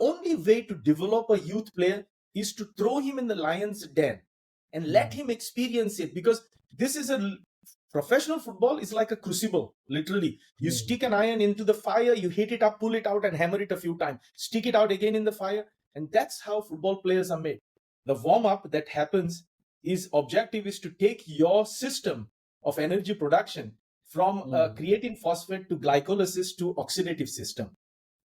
only way to develop a youth player is to throw him in the lion's den and let him experience it, because this is a professional football is like a crucible. Literally, you stick an iron into the fire, you heat it up, pull it out, and hammer it a few times, stick it out again in the fire, and that's how football players are made. The warm-up that happens is objective is to take your system of energy production from creatine phosphate to glycolysis to oxidative system.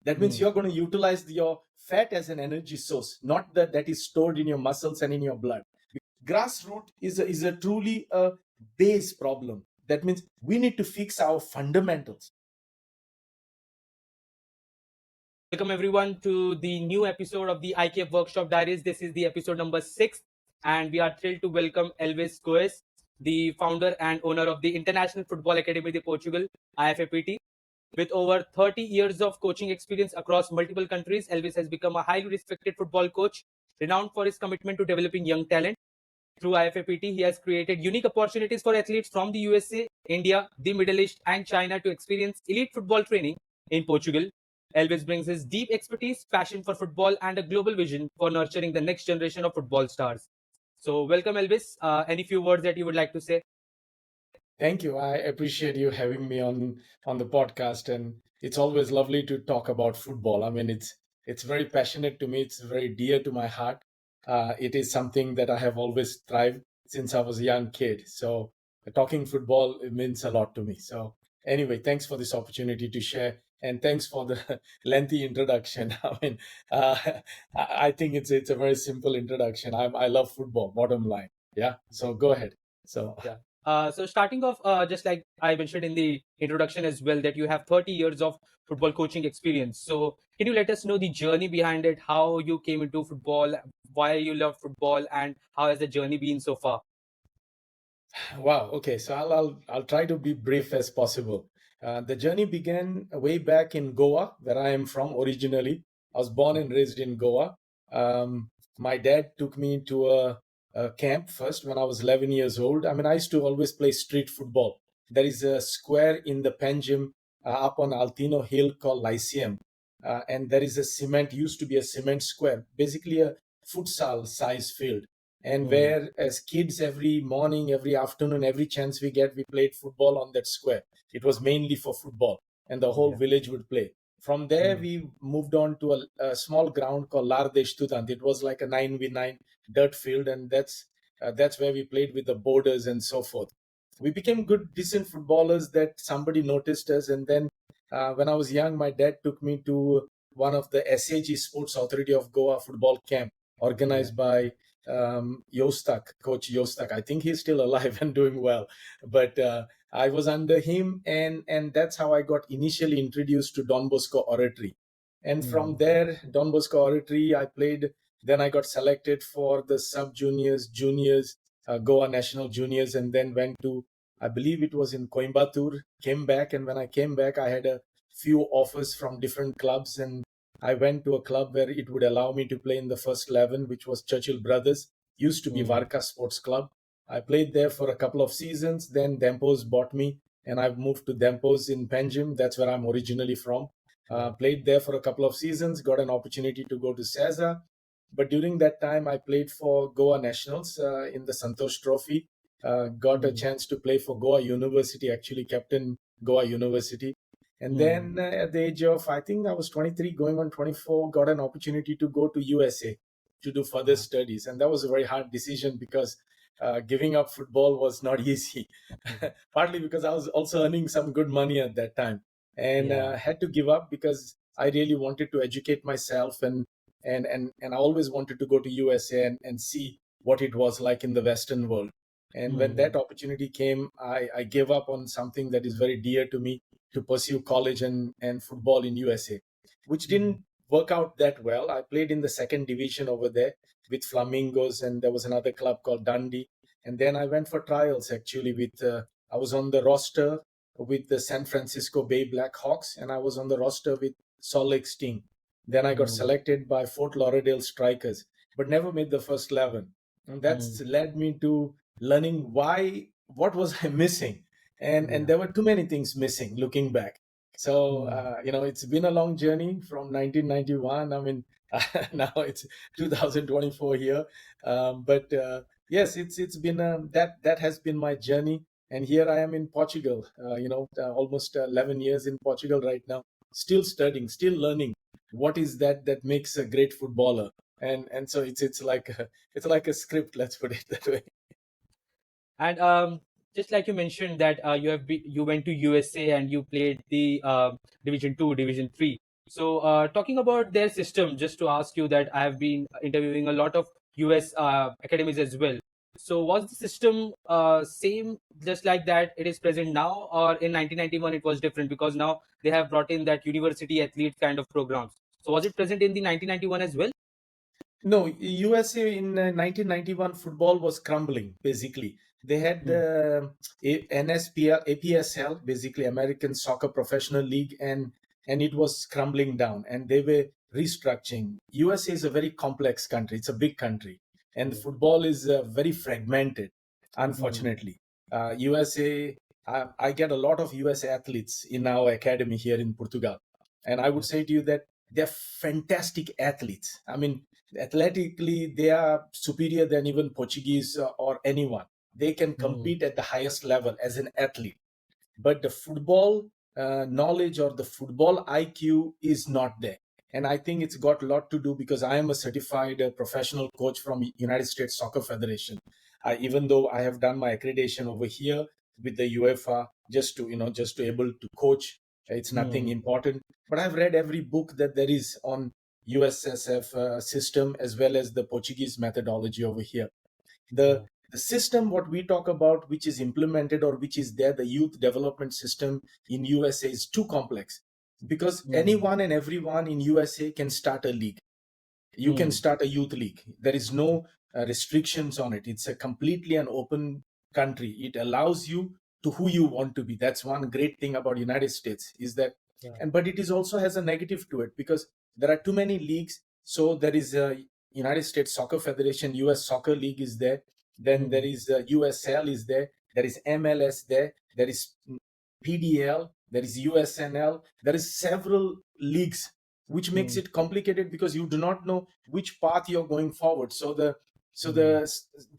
That means you're going to utilize your fat as an energy source, not that is stored in your muscles and in your blood. Grassroots is a truly a base problem. That means we need to fix our fundamentals. Welcome everyone to the new episode of the IKF Workshop Diaries. This is the episode number 6, and we are thrilled to welcome Elvis Goes, the founder and owner of the International Football Academy de Portugal, IFAPT. With over 30 years of coaching experience across multiple countries, Elvis has become a highly respected football coach, renowned for his commitment to developing young talent. Through IFAPT, he has created unique opportunities for athletes from the USA, India, the Middle East, and China to experience elite football training in Portugal. Elvis brings his deep expertise, passion for football, and a global vision for nurturing the next generation of football stars. So, welcome, Elvis. Any few words that you would like to say? Thank you. I appreciate you having me on the podcast, and it's always lovely to talk about football. I mean, it's very passionate to me. It's very dear to my heart. It is something that I have always thrived since I was a young kid. So talking football, it means a lot to me. So anyway, thanks for this opportunity to share, and thanks for the lengthy introduction. I mean, I think it's a very simple introduction. I love football. Bottom line, yeah. So go ahead. So yeah. So starting off, just like I mentioned in the introduction as well, that you have 30 years of football coaching experience. So can you let us know the journey behind it, how you came into football, why you love football, and how has the journey been so far? Wow. Okay. So I'll try to be brief as possible. The journey began way back in Goa, where I am from originally. I was born and raised in Goa. My dad took me to a camp first when I was 11 years old. I mean, I used to always play street football. There is a square in the Panjim up on Altino Hill called Lyceum. And there is a used to be a cement square, basically a futsal size field, and where as kids every morning, every afternoon, every chance we get, we played football on that square. It was mainly for football, and the whole village would play. From there we moved on to a small ground called Lardesh Tudant. It was like a 9v9 dirt field, and that's where we played with the borders and so forth. We became good decent footballers that somebody noticed us, and then when I was young, my dad took me to one of the SAG, Sports Authority of Goa football camp organized by Coach Yostak. I think he's still alive and doing well. But I was under him, and that's how I got initially introduced to Don Bosco Oratory. And from there, Don Bosco Oratory, I played. Then I got selected for the sub juniors, juniors, Goa National Juniors, and then went to, I believe it was in Coimbatore. Came back, and when I came back, I had a few offers from different clubs, and I went to a club where it would allow me to play in the first 11, which was Churchill Brothers, used to be Varka Sports Club. I played there for a couple of seasons. Then Dempos bought me, and I've moved to Dempos in Panjim. That's where I'm originally from. Played there for a couple of seasons, got an opportunity to go to Seza. But during that time, I played for Goa Nationals in the Santosh Trophy. Got a chance to play for Goa University, actually captain Goa University. And then at the age of, I think I was 23, going on 24, got an opportunity to go to USA to do further studies. And that was a very hard decision because giving up football was not easy, partly because I was also earning some good money at that time, and had to give up because I really wanted to educate myself, and I always wanted to go to USA and see what it was like in the Western world. And when that opportunity came, I gave up on something that is very dear to me, to pursue college and football in USA, which didn't work out that well. I played in the second division over there with Flamingos, and there was another club called Dundee. And then I went for trials actually I was on the roster with the San Francisco Bay Blackhawks, and I was on the roster with Salt Lake Sting. Then I got selected by Fort Lauderdale Strikers, but never made the first 11. And that's led me to learning what was I missing? And there were too many things missing looking back. So, it's been a long journey from 1991. I mean, Now it's 2024 here. But yes, it's been that has been my journey, and here I am in Portugal. Almost 11 years in Portugal right now, still studying, still learning. What is that makes a great footballer? And so it's like a script. Let's put it that way. And just like you mentioned that you went to USA and you played the Division 2, Division 3. So talking about their system, just to ask you that I have been interviewing a lot of US academies as well. So was the system same just like that it is present now, or in 1991 it was different because now they have brought in that university athlete kind of programs. So was it present in the 1991 as well? No, USA in 1991 football was crumbling basically. They had Hmm. the NSPL, APSL, basically American Soccer Professional League, and it was crumbling down, and they were restructuring. USA is a very complex country. It's a big country, and Yeah. football is very fragmented, Hmm. unfortunately. USA, I get a lot of USA athletes in our academy here in Portugal, and I would Yeah. say to you that they're fantastic athletes. I mean, athletically they are superior than even Portuguese or anyone. They can Hmm. compete at the highest level as an athlete, but the football knowledge or the football IQ is not there. And I think it's got a lot to do because I am a certified professional coach from United States Soccer Federation. Even though I have done my accreditation over here with the UEFA, just to able to coach, it's nothing Hmm. important. But I've read every book that there is on USSF system as well as the Portuguese methodology over here. the Yeah. the system what we talk about, which is implemented or which is there, the youth development system in USA is too complex, because Hmm. anyone and everyone in USA can start a league. You can Hmm. start a youth league. There is no restrictions on it. It's a completely an open country. It allows you to who you want to be. That's one great thing about United States is that. Yeah. And but it is also has a negative to it, because there are too many leagues. So there is a United States Soccer Federation, US Soccer League is there, then there Hmm. is USL is there is MLS there is PDL, there is USNL, there is several leagues, which makes Hmm. it complicated because you do not know which path you're going forward. Hmm.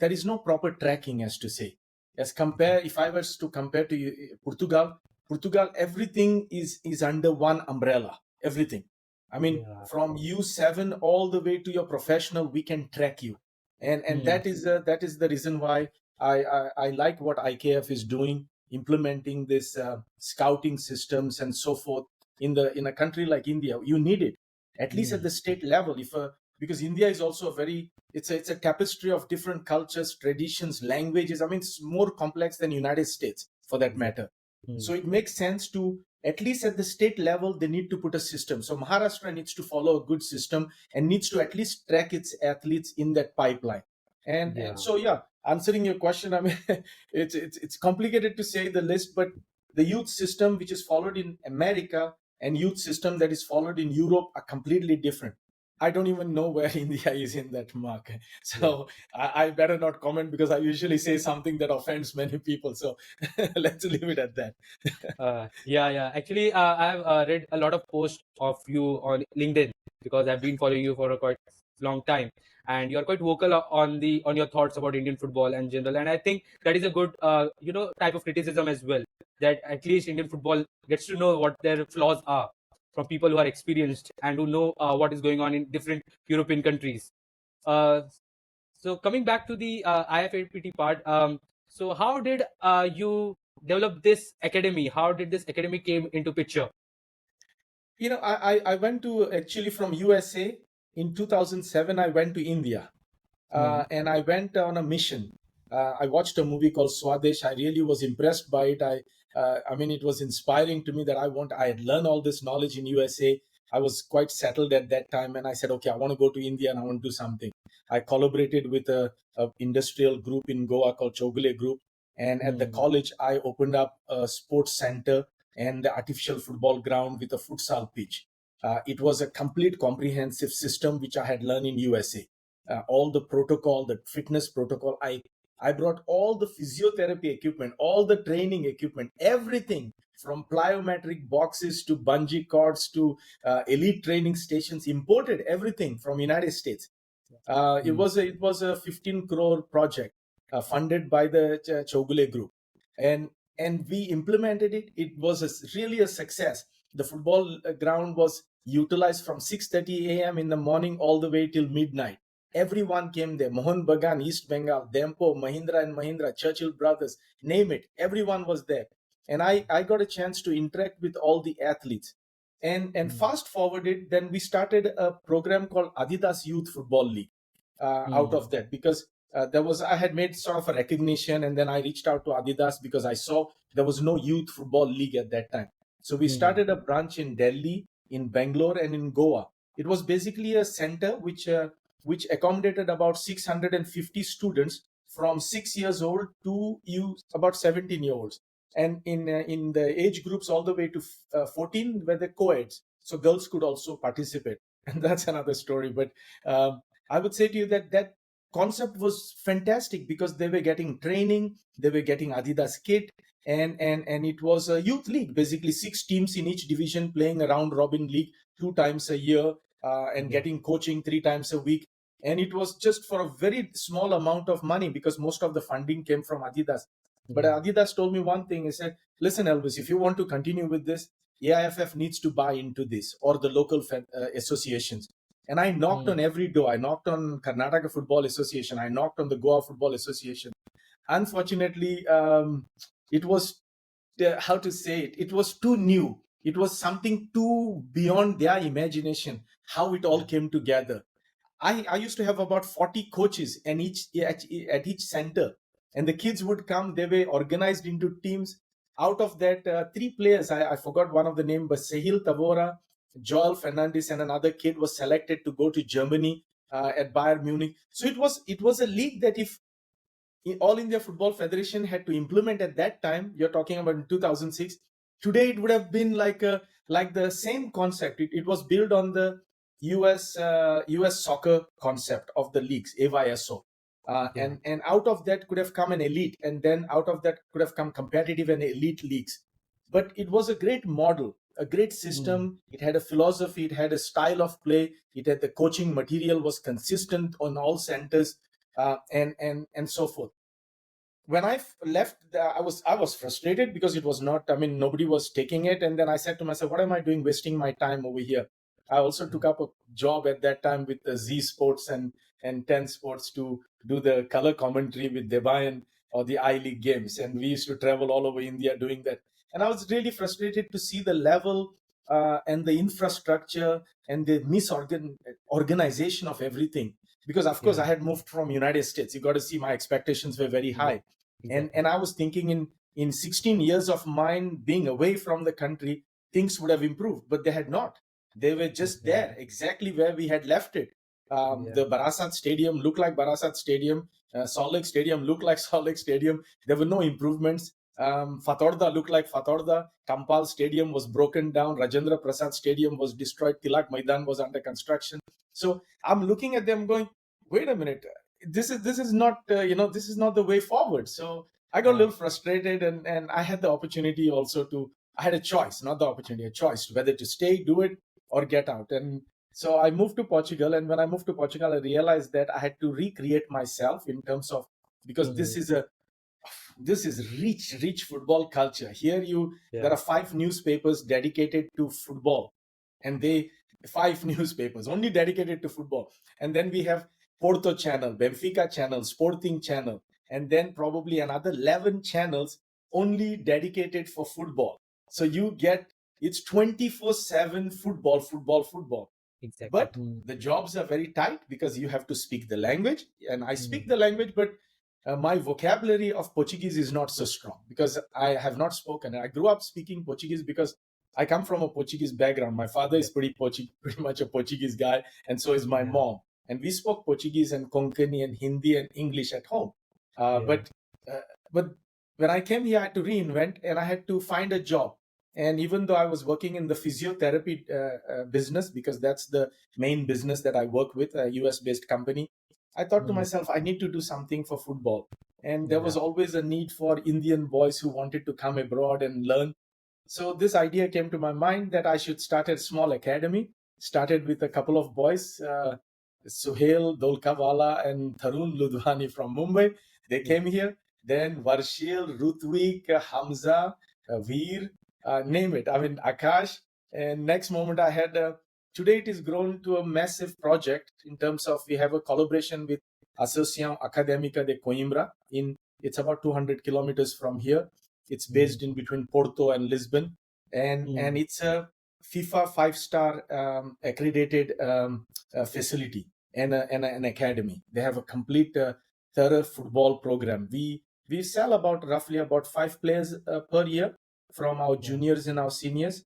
There is no proper tracking, as to say. As compare, if I was to compare to Portugal, everything is under one umbrella. Everything. I mean, Yeah. from U7 all the way to your professional, we can track you, and Hmm. that is the reason why I like what IKF is doing, implementing this scouting systems and so forth in a country like India. You need it, at least at Hmm. the state level. If Because India is also a very, it's a tapestry of different cultures, traditions, languages. I mean, it's more complex than United States for that Exactly. matter. Hmm. So it makes sense to, at least at the state level, they need to put a system. So Maharashtra needs to follow a good system and needs to at least track its athletes in that pipeline. And Yeah. so yeah, answering your question, I mean, it's complicated to say the list, but the youth system which is followed in America and youth system that is followed in Europe are completely different. I don't even know where India is in that mark. Yeah. So I better not comment, because I usually say something that offends many people. So let's leave it at that. Yeah, yeah. Actually, I've read a lot of posts of you on LinkedIn because I've been following you for a quite long time, and you're quite vocal on your thoughts about Indian football and general. And I think that is a good type of criticism as well. That at least Indian football gets to know what their flaws are from people who are experienced and who know what is going on in different European countries. Uh, so coming back to the IFAPT part, so how did you develop this academy? How did this academy came into picture? I went to, actually, from USA in 2007. I went to India, Hmm. and I went on a mission. I watched a movie called Swadesh. I really was impressed by it. I mean, it was inspiring to me that I had learned all this knowledge in USA. I was quite settled at that time, and I said, okay, I want to go to India and I want to do something. I collaborated with a industrial group in Goa called Chogule Group, and at the Hmm. college, I opened up a sports center and the artificial football ground with a futsal pitch. It was a complete comprehensive system which I had learned in USA. All the protocol, the fitness protocol, I I brought all the physiotherapy equipment, all the training equipment, everything from plyometric boxes to bungee cords to elite training stations, imported everything from United States. It was a 15 crore project funded by the Chogule Group, and we implemented it. It was really a success. The football ground was utilized from 6:30 a.m. in the morning all the way till midnight. Everyone came there. Mohan Bagan, East Bengal, Dempo, Mahindra and Mahindra, Churchill Brothers, name it. Everyone was there, and I got a chance to interact with all the athletes. And fast forwarded, then we started a program called Adidas Youth Football League out of that, because I had made sort of a recognition, and then I reached out to Adidas because I saw there was no youth football league at that time. So we started a branch in Delhi, in Bangalore, and in Goa. It was basically a center which accommodated about 650 students from 6 years old to about 17-year-olds, and in the age groups all the way to 14 were the co-eds, so girls could also participate, and that's another story. But I would say to you that that concept was fantastic because they were getting training, they were getting Adidas kit, and it was a youth league, basically 6 teams in each division playing a round robin league 2 times a year, and getting coaching 3 times a week. And it was just for a very small amount of money because most of the funding came from Adidas. But Adidas told me one thing. He said, listen, Elvis, if you want to continue with this, AIFF needs to buy into this, or the local associations. And I knocked on every door. I knocked on Karnataka Football Association. I knocked on the Goa Football Association. Unfortunately, it was, how to say it, it was too new. It was something too beyond their imagination, how it all came together. I used to have about 40 coaches and at each center, and the kids would come. They were organized into teams. Out of that, 3 players, I forgot one of the name, but Sahil Tavora, Joel Fernandez, and another kid was selected to go to Germany at Bayern Munich. So it was a league that if All India Football Federation had to implement at that time, you're talking about in 2006, today it would have been like the same concept. It was built on the US soccer concept of the leagues, AYSO. And out of that could have come an elite, and then out of that could have come competitive and elite leagues. But it was a great model, a great system. It had a philosophy, it had a style of play, it had the coaching material was consistent on all centers, and so forth. When I left, I was frustrated because it was not. I mean, nobody was taking it, and then I said to myself, "What am I doing, wasting my time over here?" I also took up a job at that time with the Z Sports and 10 Sports to do the color commentary with Debayan or the I League games, and we used to travel all over India doing that. And I was really frustrated to see the level and the infrastructure and the misorganization of everything. Because of course I had moved from United States. You got to see my expectations were very high. And I was thinking in 16 years of mine being away from the country, things would have improved, but they had not. They were just there, exactly where we had left it. The Barasat Stadium looked like Barasat Stadium. Salt Lake Stadium looked like Salt Lake Stadium. There were no improvements. Fatorda looked like Fatorda. Kampal Stadium was broken down. Rajendra Prasad Stadium was destroyed. Tilak Maidan was under construction. So I'm looking at them going, wait a minute, this is not this is not the way forward. So I got a little frustrated, and I had the opportunity also I had a choice, not the opportunity, a choice whether to stay, do it, or get out. And so I moved to Portugal, and when I moved to Portugal, I realized that I had to recreate myself in terms of, because this is rich football culture. Here there are 5 newspapers dedicated to football, and 5 newspapers only dedicated to football. And then we have Porto channel, Benfica channel, Sporting channel, and then probably another 11 channels only dedicated for football. So it's 24/7 football. Exactly. But the jobs are very tight because you have to speak the language, and I speak the language, but my vocabulary of Portuguese is not so strong because I have not spoken. I grew up speaking Portuguese because I come from a Portuguese background. My father is pretty much a Portuguese guy, and so is my mom. And we spoke Portuguese and Konkani and Hindi and English at home. But when I came here, I had to reinvent, and I had to find a job. And even though I was working in the physiotherapy business, because that's the main business that I work with, a US-based company, I thought to myself, I need to do something for football. and there was always a need for Indian boys who wanted to come abroad and learn. So this idea came to my mind that I should start a small academy. Started with a couple of boys, Suhail Dolkawala and Tarun Ludhani from Mumbai. They came here. Then Varshil, Rutvik, Hamza, Veer, name it. I mean, Akash. And next moment I had, today it is grown to a massive project in terms of we have a collaboration with Associação Académica de Coimbra. It's about 200 kilometers from here. It's based in between Porto and Lisbon, and it's a FIFA 5-star accredited facility and an academy. They have a complete thorough football program. We sell roughly about 5 players per year from our juniors and our seniors,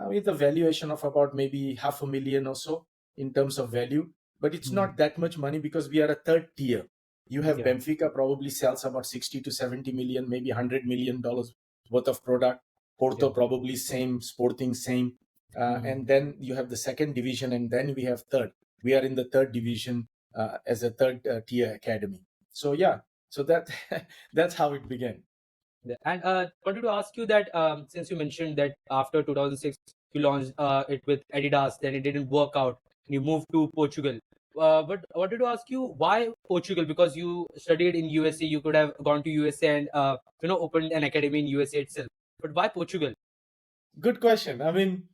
with a valuation of about maybe $500,000 or so in terms of value. But it's not that much money because we are a third tier. You have Benfica probably sells about 60 to 70 million, maybe $100 million worth of product. Porto probably same, Sporting same. And then you have the second division, and then we have third. We are in the third division as a third tier academy. So so that's how it began. And wanted to ask you that since you mentioned that after 2006 you launched it with Adidas, then it didn't work out. You moved to Portugal. But I wanted to ask you why Portugal? Because you studied in USA, you could have gone to USA and opened an academy in USA itself. But why Portugal? Good question. I mean,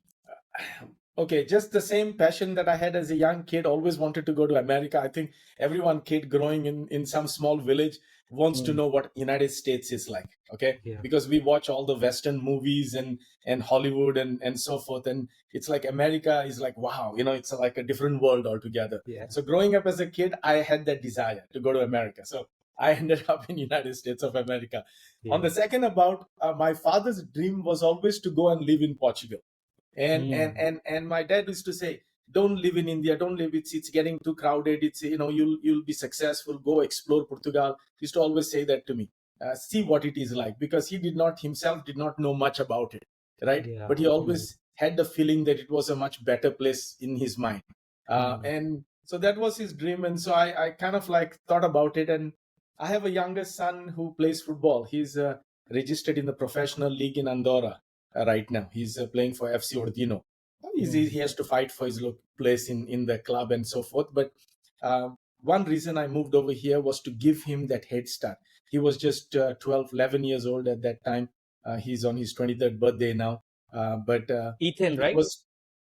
okay, just the same passion that I had as a young kid, always wanted to go to America. I think everyone kid growing in some small village wants to know what United States is like, okay? Because we watch all the Western movies and Hollywood and so forth. And it's like America is like, wow, it's like a different world altogether. So growing up as a kid, I had that desire to go to America. So I ended up in United States of America. On the second about, my father's dream was always to go and live in Portugal. And my dad used to say, don't live in India, don't live, it's getting too crowded, it's you'll be successful, go explore Portugal. He used to always say that to me. See what it is like, because he himself did not know much about it, right? But he always had the feeling that it was a much better place in his mind. And so that was his dream. And so I kind of like thought about it. And I have a younger son who plays football. He's registered in the professional league in Andorra right now. He's playing for FC Ordino. He has to fight for his place in the club and so forth. But one reason I moved over here was to give him that head start. He was just 12, 11 years old at that time. He's on his 23rd birthday now. But Ethan, right?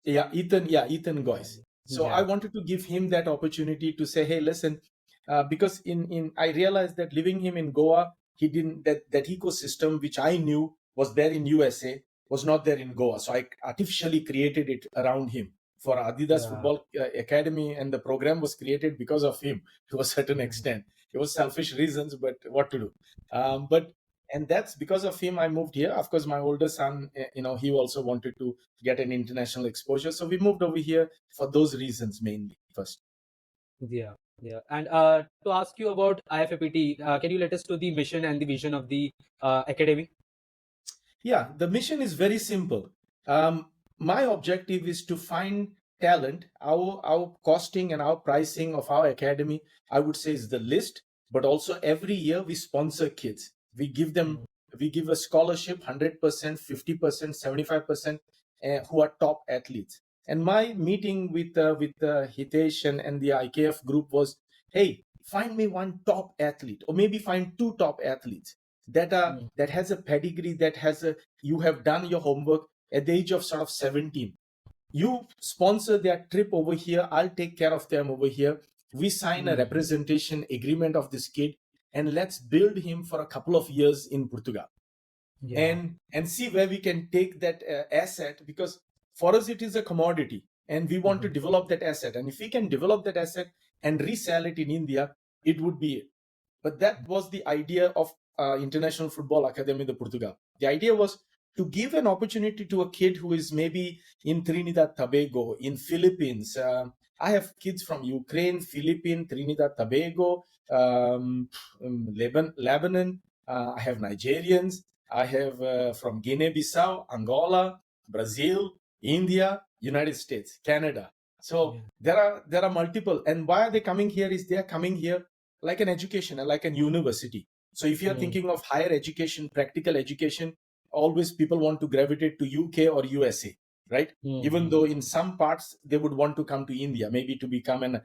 Ethan Goes. So I wanted to give him that opportunity to say, hey, listen, because I realized that living him in Goa, he didn't that ecosystem which I knew was there in USA was not there in Goa. So I artificially created it around him for Adidas Football Academy, and the program was created because of him to a certain extent. It was selfish reasons, but what to do? And that's because of him I moved here. Of course, my older son, he also wanted to get an international exposure. So we moved over here for those reasons mainly first. Yeah. And to ask you about IFAPT, can you let us know the mission and the vision of the academy? Yeah, the mission is very simple. My objective is to find talent. Our costing and our pricing of our academy, I would say, is the list. But also every year we sponsor kids. We give a scholarship, 100%, 50%, 75%, who are top athletes. And my meeting with Hitesh and the IKF group was, hey, find me one top athlete, or maybe find two top athletes that has a pedigree, you have done your homework at the age of sort of 17. You sponsor their trip over here. I'll take care of them over here. We sign a representation agreement of this kid, and let's build him for a couple of years in Portugal, and see where we can take that asset, because for us it is a commodity, and we want to develop that asset. And if we can develop that asset and resell it in India, it would be it. But that was the idea of International Football Academy de Portugal. The idea was to give an opportunity to a kid who is maybe in Trinidad Tobago, in Philippines. I have kids from Ukraine, Philippines, Trinidad Tobago, Lebanon. I have Nigerians. I have from Guinea-Bissau, Angola, Brazil, India, United States, Canada. So there are multiple. And why are they coming here? Is they are coming here like an education, like an university. So if you're thinking of higher education, practical education, always people want to gravitate to UK or USA, right? Even though in some parts they would want to come to India, maybe to become an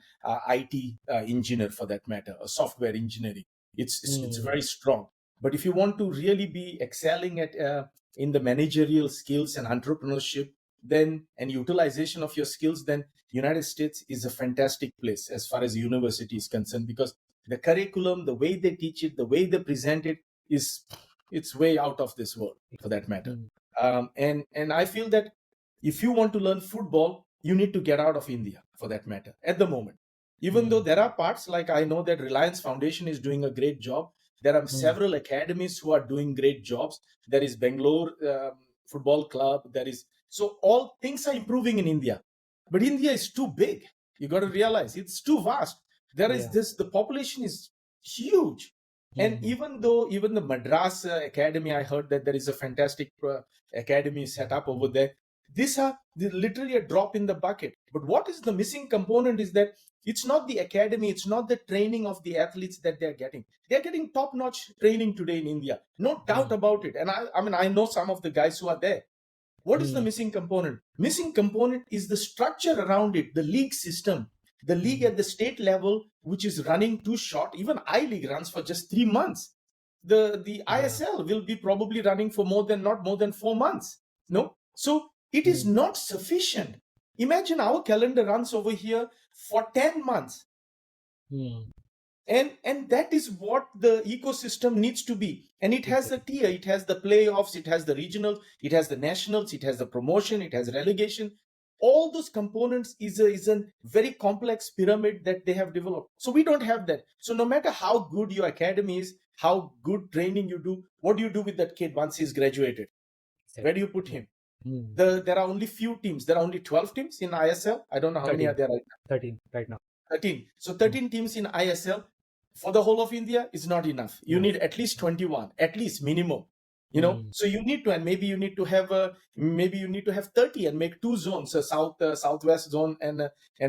IT engineer for that matter, or software engineering. It's very strong. But if you want to really be excelling at in the managerial skills and entrepreneurship, then and utilization of your skills, then United States is a fantastic place as far as university is concerned, because the curriculum, the way they teach it, the way they present it is it's way out of this world for that matter. And I feel that if you want to learn football, you need to get out of India for that matter at the moment. Even though there are parts like I know that Reliance Foundation is doing a great job. There are several academies who are doing great jobs. There is Bangalore Football Club. There is so all things are improving in India, but India is too big. You got to realize it's too vast. There is this. The population is huge, and even the Madras Academy, I heard that there is a fantastic academy set up over there. These are literally a drop in the bucket. But what is the missing component is that it's not the academy, it's not the training of the athletes that they're getting. They're getting top-notch training today in India, no doubt about it. And I mean, I know some of the guys who are there. What is the missing component? Missing component is the structure around it, the league system, the league at the state level, which is running too short. Even I-League runs for just 3 months. The ISL will be probably running for not more than 4 months. No, so it is not sufficient. Imagine our calendar runs over here for 10 months. And that is what the ecosystem needs to be. And it has a tier, it has the playoffs, it has the regionals, it has the nationals, it has the promotion, it has relegation. All those components is a very complex pyramid that they have developed. So we don't have that. So no matter how good your academy is, how good training you do, what do you do with that kid once he's graduated? Where do you put him? There are only few teams. There are only 12 teams in ISL. I don't know how 13. many are there right now. 13 right now. 13. So 13 teams in ISL for the whole of India is not enough. You need at least 21, at least minimum. You know, so you need to, and maybe you need to have 30 and make 2 zones, a southwest zone and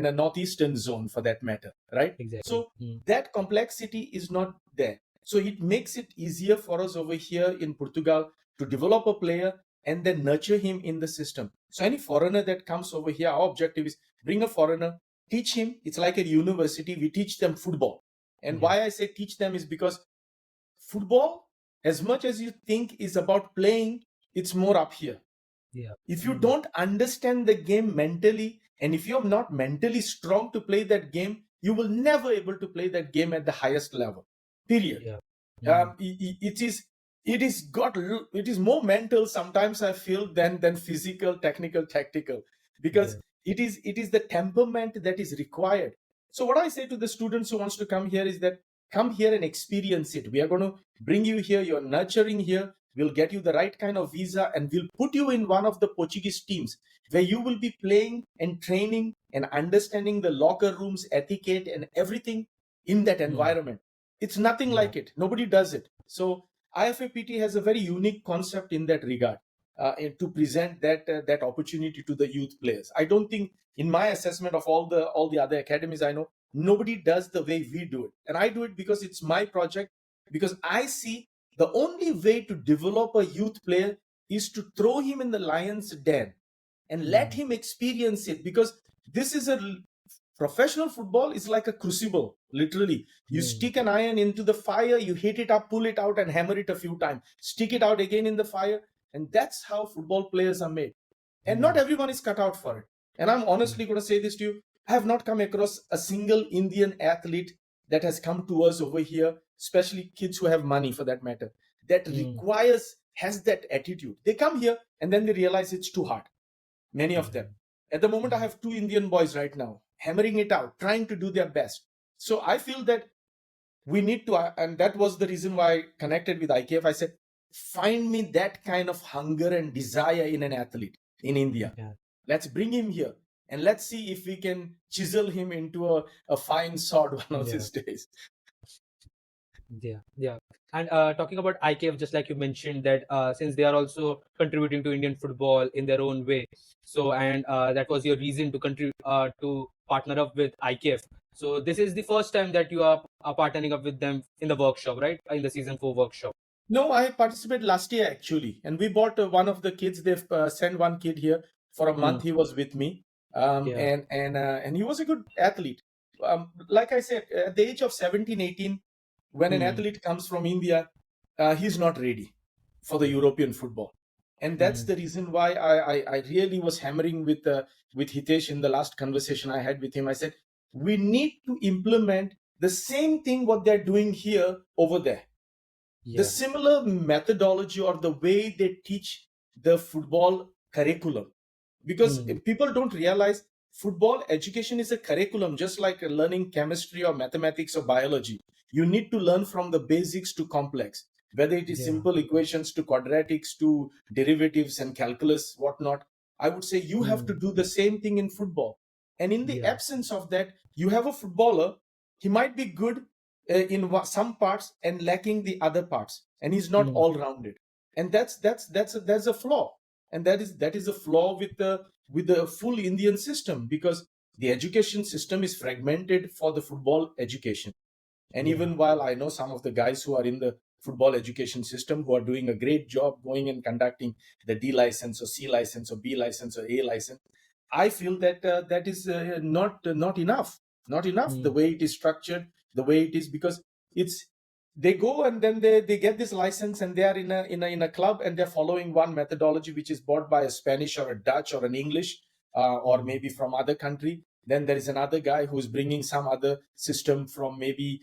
a northeastern zone for that matter, right? Exactly. So that complexity is not there. So it makes it easier for us over here in Portugal to develop a player and then nurture him in the system. So any foreigner that comes over here, our objective is bring a foreigner, teach him. It's like a university. We teach them football. And why I say teach them is because football, as much as you think is about playing, it's more up here. If you don't understand the game mentally, and if you're not mentally strong to play that game, you will never able to play that game at the highest level. Period. It is more mental sometimes, I feel, than physical, technical, tactical, because it is the temperament that is required. So what I say to the students who wants to come here is that come here and experience it. We are going to bring you here. You're nurturing here. We'll get you the right kind of visa and we'll put you in one of the Portuguese teams where you will be playing and training and understanding the locker rooms, etiquette and everything in that environment. It's nothing like it. Nobody does it. So IFAPT has a very unique concept in that regard to present that opportunity to the youth players. I don't think, in my assessment of all the other academies I know, nobody does the way we do it. And I do it because it's my project, because I see the only way to develop a youth player is to throw him in the lion's den and let him experience it, because this is professional football is like a crucible, literally. You stick an iron into the fire, you heat it up, pull it out and hammer it a few times, stick it out again in the fire, and that's how football players are made. And not everyone is cut out for it. And I'm honestly going to say this to you, I have not come across a single Indian athlete that has come to us over here, especially kids who have money for that matter, that has that attitude. They come here and then they realize it's too hard. Many of them. At the moment, I have 2 Indian boys right now, hammering it out, trying to do their best. So I feel that we need to, and that was the reason why I connected with IKF. I said, find me that kind of hunger and desire in an athlete in India. Let's bring him here and let's see if we can chisel him into a fine sword one of these days. And talking about IKF, just like you mentioned that since they are also contributing to Indian football in their own way, so and that was your reason to contribute to partner up with IKF. So this is the first time that you are partnering up with them in the workshop, right? In the season 4 workshop. No, I participated last year actually, and we bought one of the kids. They've sent one kid here for a month. He was with me, Yeah. and he was a good athlete. Like I said, at the age of 17, 18, when an athlete comes from India, he's not ready for the European football, and that's the reason why I really was hammering with Hitesh in the last conversation I had with him. I said we need to implement the same thing what they're doing here over there, the similar methodology or the way they teach the football curriculum, because people don't realize football education is a curriculum, just like learning chemistry or mathematics or biology. You need to learn from the basics to complex, whether it is simple equations to quadratics to derivatives and calculus, whatnot. I would say you have to do the same thing in football. And in the absence of that, you have a footballer, he might be good in some parts and lacking the other parts, and he's not all rounded, and that's a flaw, and that is a flaw with the full Indian system, because the education system is fragmented for the football education. And even while I know some of the guys who are in the football education system who are doing a great job going and conducting the D license or C license or B license or A license, I feel that that is not enough, the way it is structured, the way it is, because it's they go and then they get this license and they are in a club and they're following one methodology which is bought by a Spanish or a Dutch or an English or maybe from other country. Then there is another guy who's bringing some other system from maybe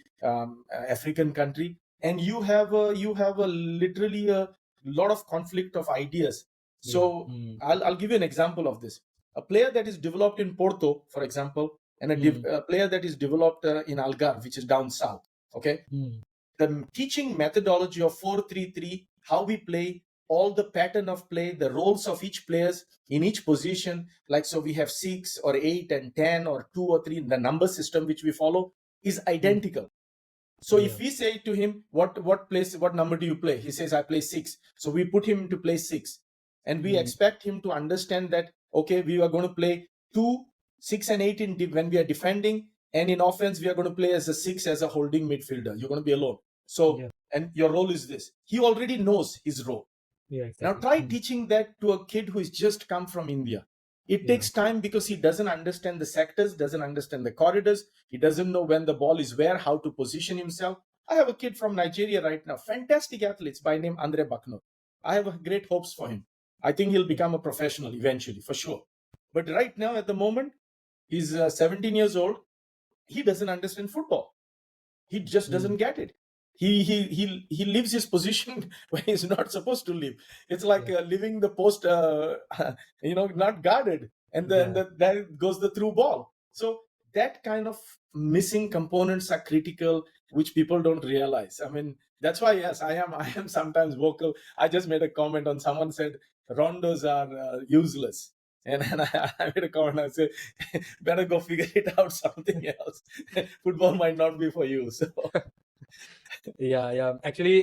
African country, and you have a literally a lot of conflict of ideas. So I'll give you an example of this. A player that is developed in Porto, for example, and a player that is developed in Algarve, which is down south. Okay, the teaching methodology of 4-3-3, how we play, all the pattern of play, the roles of each players in each position, like so we have 6 or 8 and 10 or 2 or 3, the number system which we follow is identical. So if we say to him, what number do you play? He says, I play 6. So we put him to play 6. And we expect him to understand that, okay, we are going to play 2, 6 and 8 when we are defending. And in offense, we are going to play as a 6 as a holding midfielder. You're going to be alone. So, and your role is this. He already knows his role. Exactly. Now try teaching that to a kid who has just come from India. It takes time because he doesn't understand the sectors, doesn't understand the corridors. He doesn't know when the ball is where, how to position himself. I have a kid from Nigeria right now, fantastic athletes by name Andre Bakno. I have great hopes for him. I think he'll become a professional eventually, for sure. But right now, at the moment, he's 17 years old. He doesn't understand football. He just doesn't get it. He leaves his position when he's not supposed to leave. It's like leaving the post, not guarded, and then there goes the through ball. So that kind of missing components are critical, which people don't realize. I mean, that's why yes, I am sometimes vocal. I just made a comment on someone said rondos are useless. And I made a comment. I said, better go figure it out something else. Football might not be for you. So yeah actually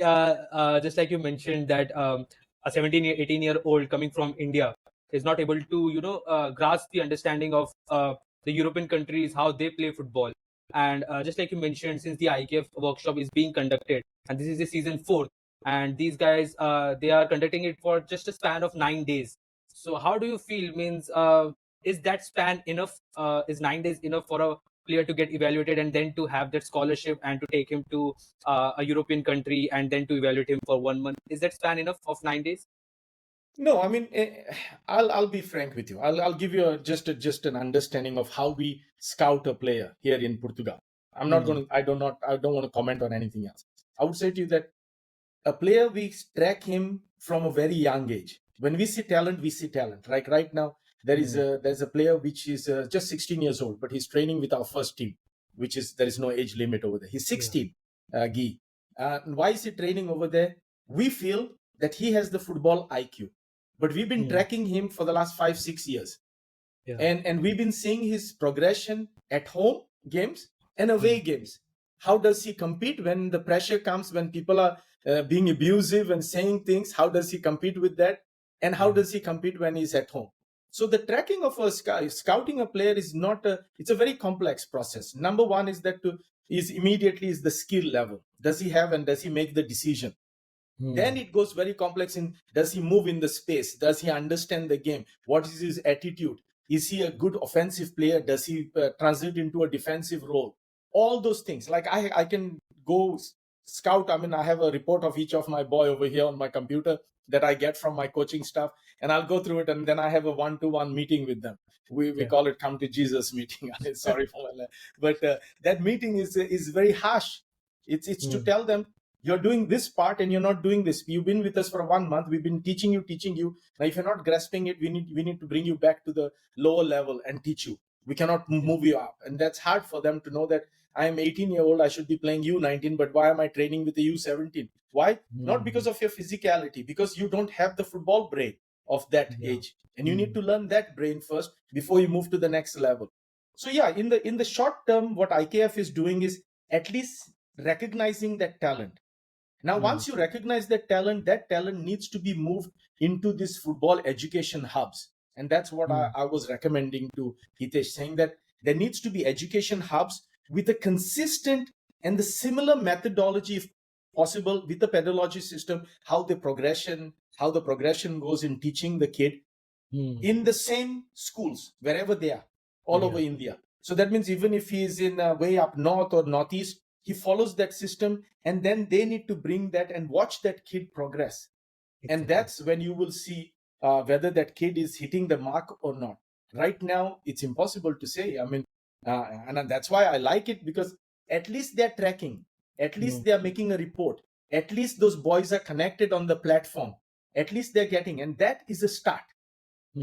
just like you mentioned that a 17 18 year old coming from India is not able to grasp the understanding of the European countries, how they play football. And just like you mentioned, since the IKF workshop is being conducted and this is the season 4, and these guys they are conducting it for just a span of 9 days. So how do you feel, means is that span enough? Is 9 days enough for a player to get evaluated and then to have that scholarship and to take him to a European country and then to evaluate him for 1 month? Is that span enough of 9 days? No, I mean, I'll be frank with you. I'll give you just an understanding of how we scout a player here in Portugal. I'm not going to. I don't want to comment on anything else. I would say to you that a player, we track him from a very young age. When we see talent, we see talent. Like right now, there's a player which is just 16 years old, but he's training with our first team, which is there is no age limit over there. He's 16, Guy. Why is he training over there? We feel that he has the football IQ, but we've been tracking him for the last 5-6 years, and we've been seeing his progression at home games and away games. How does he compete when the pressure comes, when people are being abusive and saying things? How does he compete with that? And how does he compete when he's at home? So the tracking of a scouting a player is not it's a very complex process. Number one is that immediately is the skill level. Does he have and does he make the decision? Then it goes very complex in, does he move in the space? Does he understand the game? What is his attitude? Is he a good offensive player? Does he transit into a defensive role? All those things. Like I can go scout. I mean, I have a report of each of my boy over here on my computer that I get from my coaching staff, and I'll go through it, and then I have a one-to-one meeting with them. We call it "Come to Jesus" meeting. Sorry for my, but that meeting is very harsh. It's to tell them, you're doing this part and you're not doing this. You've been with us for 1 month. We've been teaching you. Now, if you're not grasping it, we need to bring you back to the lower level and teach you. We cannot move you up. And that's hard for them to know that I am 18-year-old. I should be playing U19, but why am I training with the U17? Why? Not because of your physicality, because you don't have the football brain of that age. And you need to learn that brain first before you move to the next level. So yeah, in the short term, what IKF is doing is at least recognizing that talent. Now, once you recognize that talent needs to be moved into these football education hubs. And that's what I was recommending to Hitesh, saying that there needs to be education hubs with a consistent and the similar methodology, if possible, with the pedagogy system, how the progression goes in teaching the kid in the same schools, wherever they are, all over India. So that means even if he is in way up north or northeast, he follows that system, and then they need to bring that and watch that kid progress. And that's when you will see whether that kid is hitting the mark or not. Right now, it's impossible to say. I mean, and that's why I like it, because at least they're tracking, at least they're making a report, at least those boys are connected on the platform, at least they're getting, and that is a start.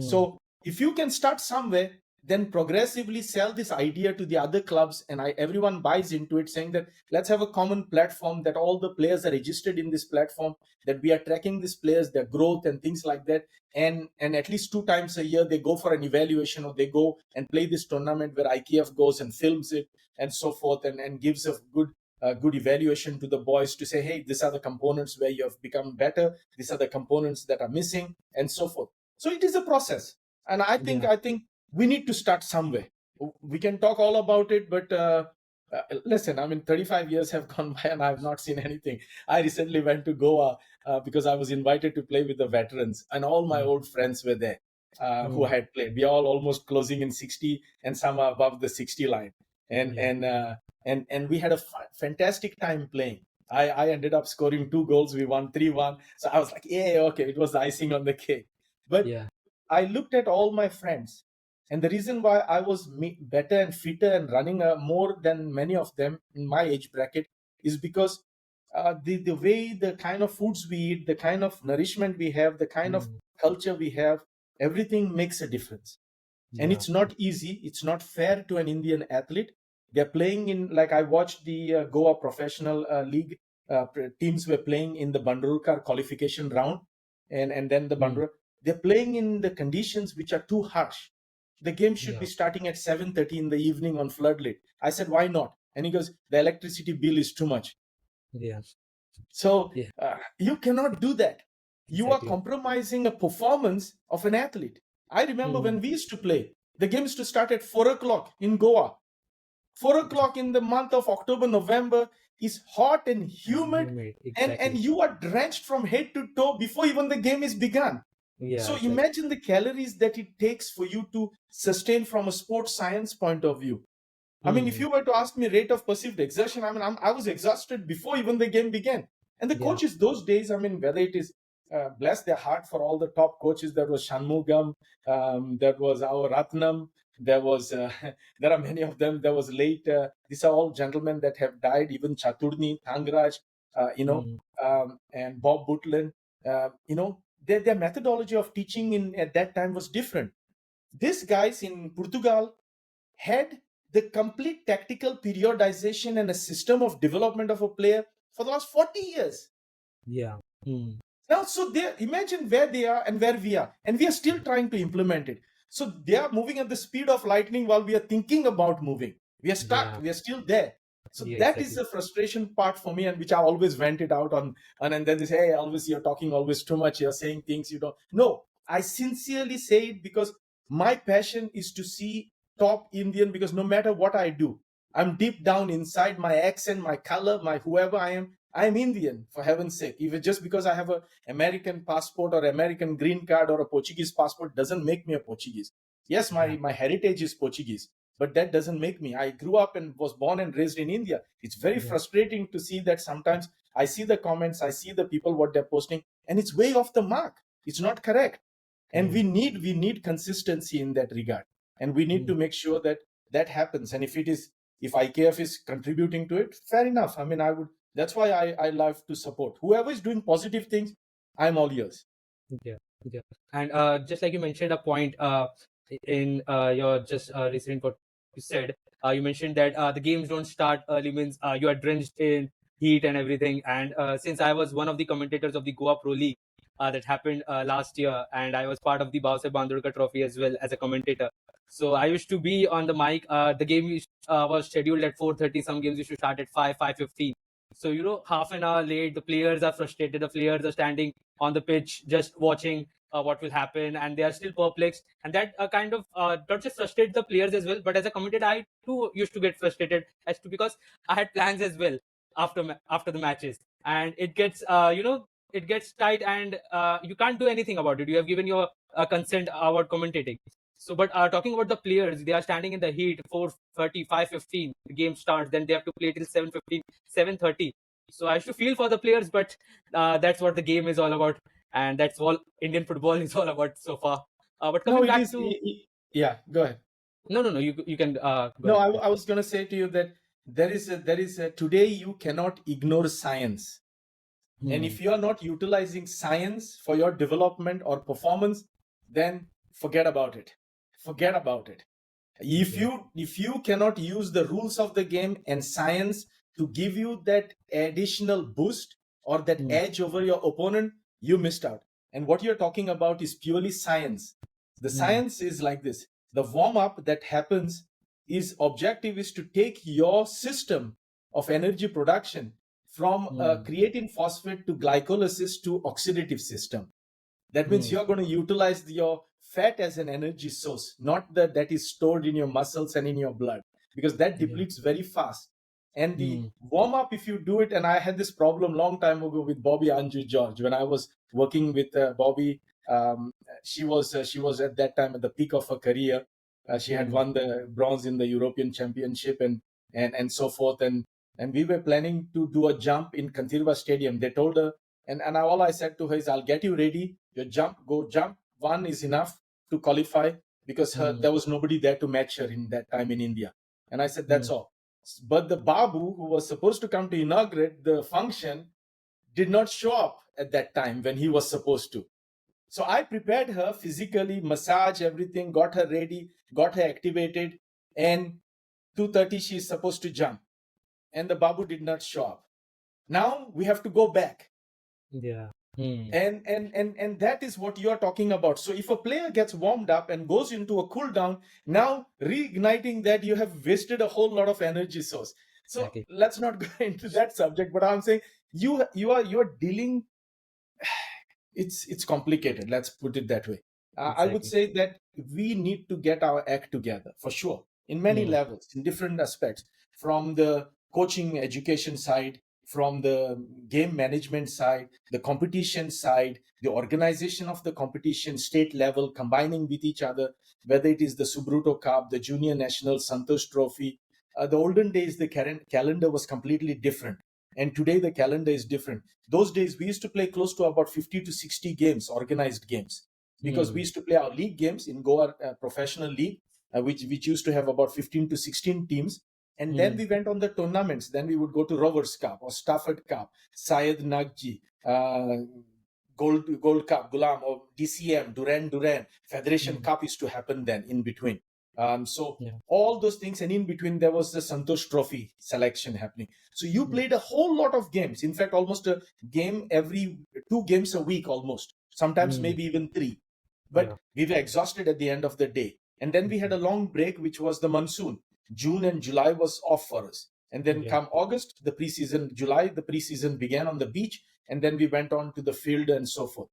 So if you can start somewhere, then progressively sell this idea to the other clubs, and everyone buys into it, saying that let's have a common platform, that all the players are registered in this platform, that we are tracking these players, their growth and things like that, and at least 2 times a year they go for an evaluation, or they go and play this tournament where IKF goes and films it and so forth, and gives a good evaluation to the boys to say, hey, these are the components where you have become better, these are the components that are missing, and so forth. So it is a process, and I think we need to start somewhere. We can talk all about it, but listen, I mean, 35 years have gone by and I have not seen anything. I recently went to Goa because I was invited to play with the veterans, and all my old friends were there who had played. We are all almost closing in 60, and some are above the 60 line. And we had a fantastic time playing. I ended up scoring 2 goals. We won 3-1. So I was like, yeah, okay, it was the icing on the cake. But I looked at all my friends, and the reason why I was better and fitter and running more than many of them in my age bracket is because the way, the kind of foods we eat, the kind of nourishment we have, the kind of culture we have, everything makes a difference. And it's not easy. It's not fair to an Indian athlete. They're playing in, like I watched the Goa Professional League teams were playing in the Bandurkar qualification round, and then the Bandurkar. They're playing in the conditions which are too harsh. The game should be starting at 7:30 in the evening on floodlit. I said, why not? And he goes, the electricity bill is too much. So you cannot do that. You are compromising a performance of an athlete. I remember when we used to play, the game used to start at 4 o'clock in Goa. 4 o'clock in the month of October, November is hot and humid, and you are drenched from head to toe before even the game is begun. So imagine the calories that it takes for you to sustain from a sports science point of view. I mean, if you were to ask me rate of perceived exertion, I mean, I was exhausted before even the game began. And the coaches those days, I mean, whether it is, bless their heart for all the top coaches, there was Shanmugam, there was our Ratnam, there was, there are many of them, there was late, these are all gentlemen that have died, even Chaturni, Thangraj, and Bob Butlin, their methodology of teaching at that time was different. These guys in Portugal had the complete tactical periodization and a system of development of a player for the last 40 years. Now, so imagine where they are and where we are, and we are still trying to implement it. So they are moving at the speed of lightning while we are thinking about moving. We are stuck. We are still there. So that is the frustration part for me, and which I always vent it out on. And then they say, hey, Elvis, you're talking always too much. You're saying things you don't. No, I sincerely say it because My passion is to see top Indian, because no matter what I do, I'm deep down inside, my accent, my color, my whoever I'm Indian, for heaven's sake. Even just because I have a American passport or American green card or a Portuguese passport doesn't make me a Portuguese. Yes, my heritage is Portuguese, but that doesn't make me. I grew up and was born and raised in India. It's very frustrating to see that sometimes I see the comments, I see the people what they're posting, and it's way off the mark. It's not correct. And we need consistency in that regard, and we need to make sure that that happens. And if IKF is contributing to it, fair enough. I mean, I would. That's why I love to support whoever is doing positive things. I'm all ears. Yeah, yeah. And just like you mentioned a point in your just recent what you said, you mentioned that the games don't start early means you are drenched in heat and everything. And since I was one of the commentators of the Goa Pro League that happened last year, and I was part of the Bhavsai Bandurkar Trophy as well as a commentator. So I used to be on the mic. The game was scheduled at 4:30. Some games used to start at 5:15. So half an hour late, the players are frustrated. The players are standing on the pitch just watching what will happen, and they are still perplexed, and that kind of not just frustrate the players as well, but as a commentator I too used to get frustrated as to, because I had plans as well after the matches, and it gets it gets tight, and you can't do anything about it. You have given your consent about commentating. So but talking about the players, they are standing in the heat 4:30, 5:15, the game starts, then they have to play till 7:15, 7:30. So I should feel for the players, but that's what the game is all about, and that's all Indian football is all about so far. But No, coming it back is. to Yeah, go ahead. no, you can go No, ahead. I was going to say to you that there is today you cannot ignore science. And if you are not utilizing science for your development or performance, then forget about it. Forget about it. If you cannot use the rules of the game and science to give you that additional boost or that edge over your opponent, you missed out. And what you're talking about is purely science. The science is like this. The warm up that happens is objective is to take your system of energy production from creatine phosphate to glycolysis to oxidative system. That means you're going to utilize your fat as an energy source, not that is stored in your muscles and in your blood, because that depletes very fast. And the warm up, if you do it, and I had this problem long time ago with Bobby Anju George when I was working with Bobby. She was at that time at the peak of her career. She had won the bronze in the European Championship and so forth. And we were planning to do a jump in Kantirva Stadium. They told her, and all I said to her is, I'll get you ready. Your go jump. One is enough to qualify, because there was nobody there to match her in that time in India. And I said, that's all. But the Babu, who was supposed to come to inaugurate the function, did not show up at that time when he was supposed to. So I prepared her physically, massage everything, got her ready, got her activated, and 2:30 she is supposed to jump. And the Babu did not show up. Now we have to go back. Yeah. And that is what you are talking about. So if a player gets warmed up and goes into a cool down, now reigniting that, you have wasted a whole lot of energy source. So Okay. let's not go into that subject, but I'm saying you are dealing, it's complicated, let's put it that way. I would say that we need to get our act together for sure, in many levels, in different aspects, from the coaching education side, from the game management side, the competition side, the organization of the competition, state level, combining with each other, whether it is the Subruto Cup, the Junior National, Santosh Trophy. The olden days, the calendar was completely different. And today the calendar is different. Those days we used to play close to about 50 to 60 games, organized games, because we used to play our league games in Goa professional league, which used to have about 15 to 16 teams. And then we went on the tournaments. Then we would go to Rovers Cup or Stafford Cup, Syed Nagji, Gold Cup, Gulam, or DCM, Duran, Federation Cup used to happen then in between. All those things, and in between there was the Santosh Trophy selection happening. So you played a whole lot of games. In fact, almost a game every 2 games a week, almost. Sometimes maybe even 3. But we were exhausted at the end of the day. And then we had a long break, which was the monsoon. June and July was off for us. And then come August, the preseason, July, the preseason began on the beach. And then we went on to the field and so forth.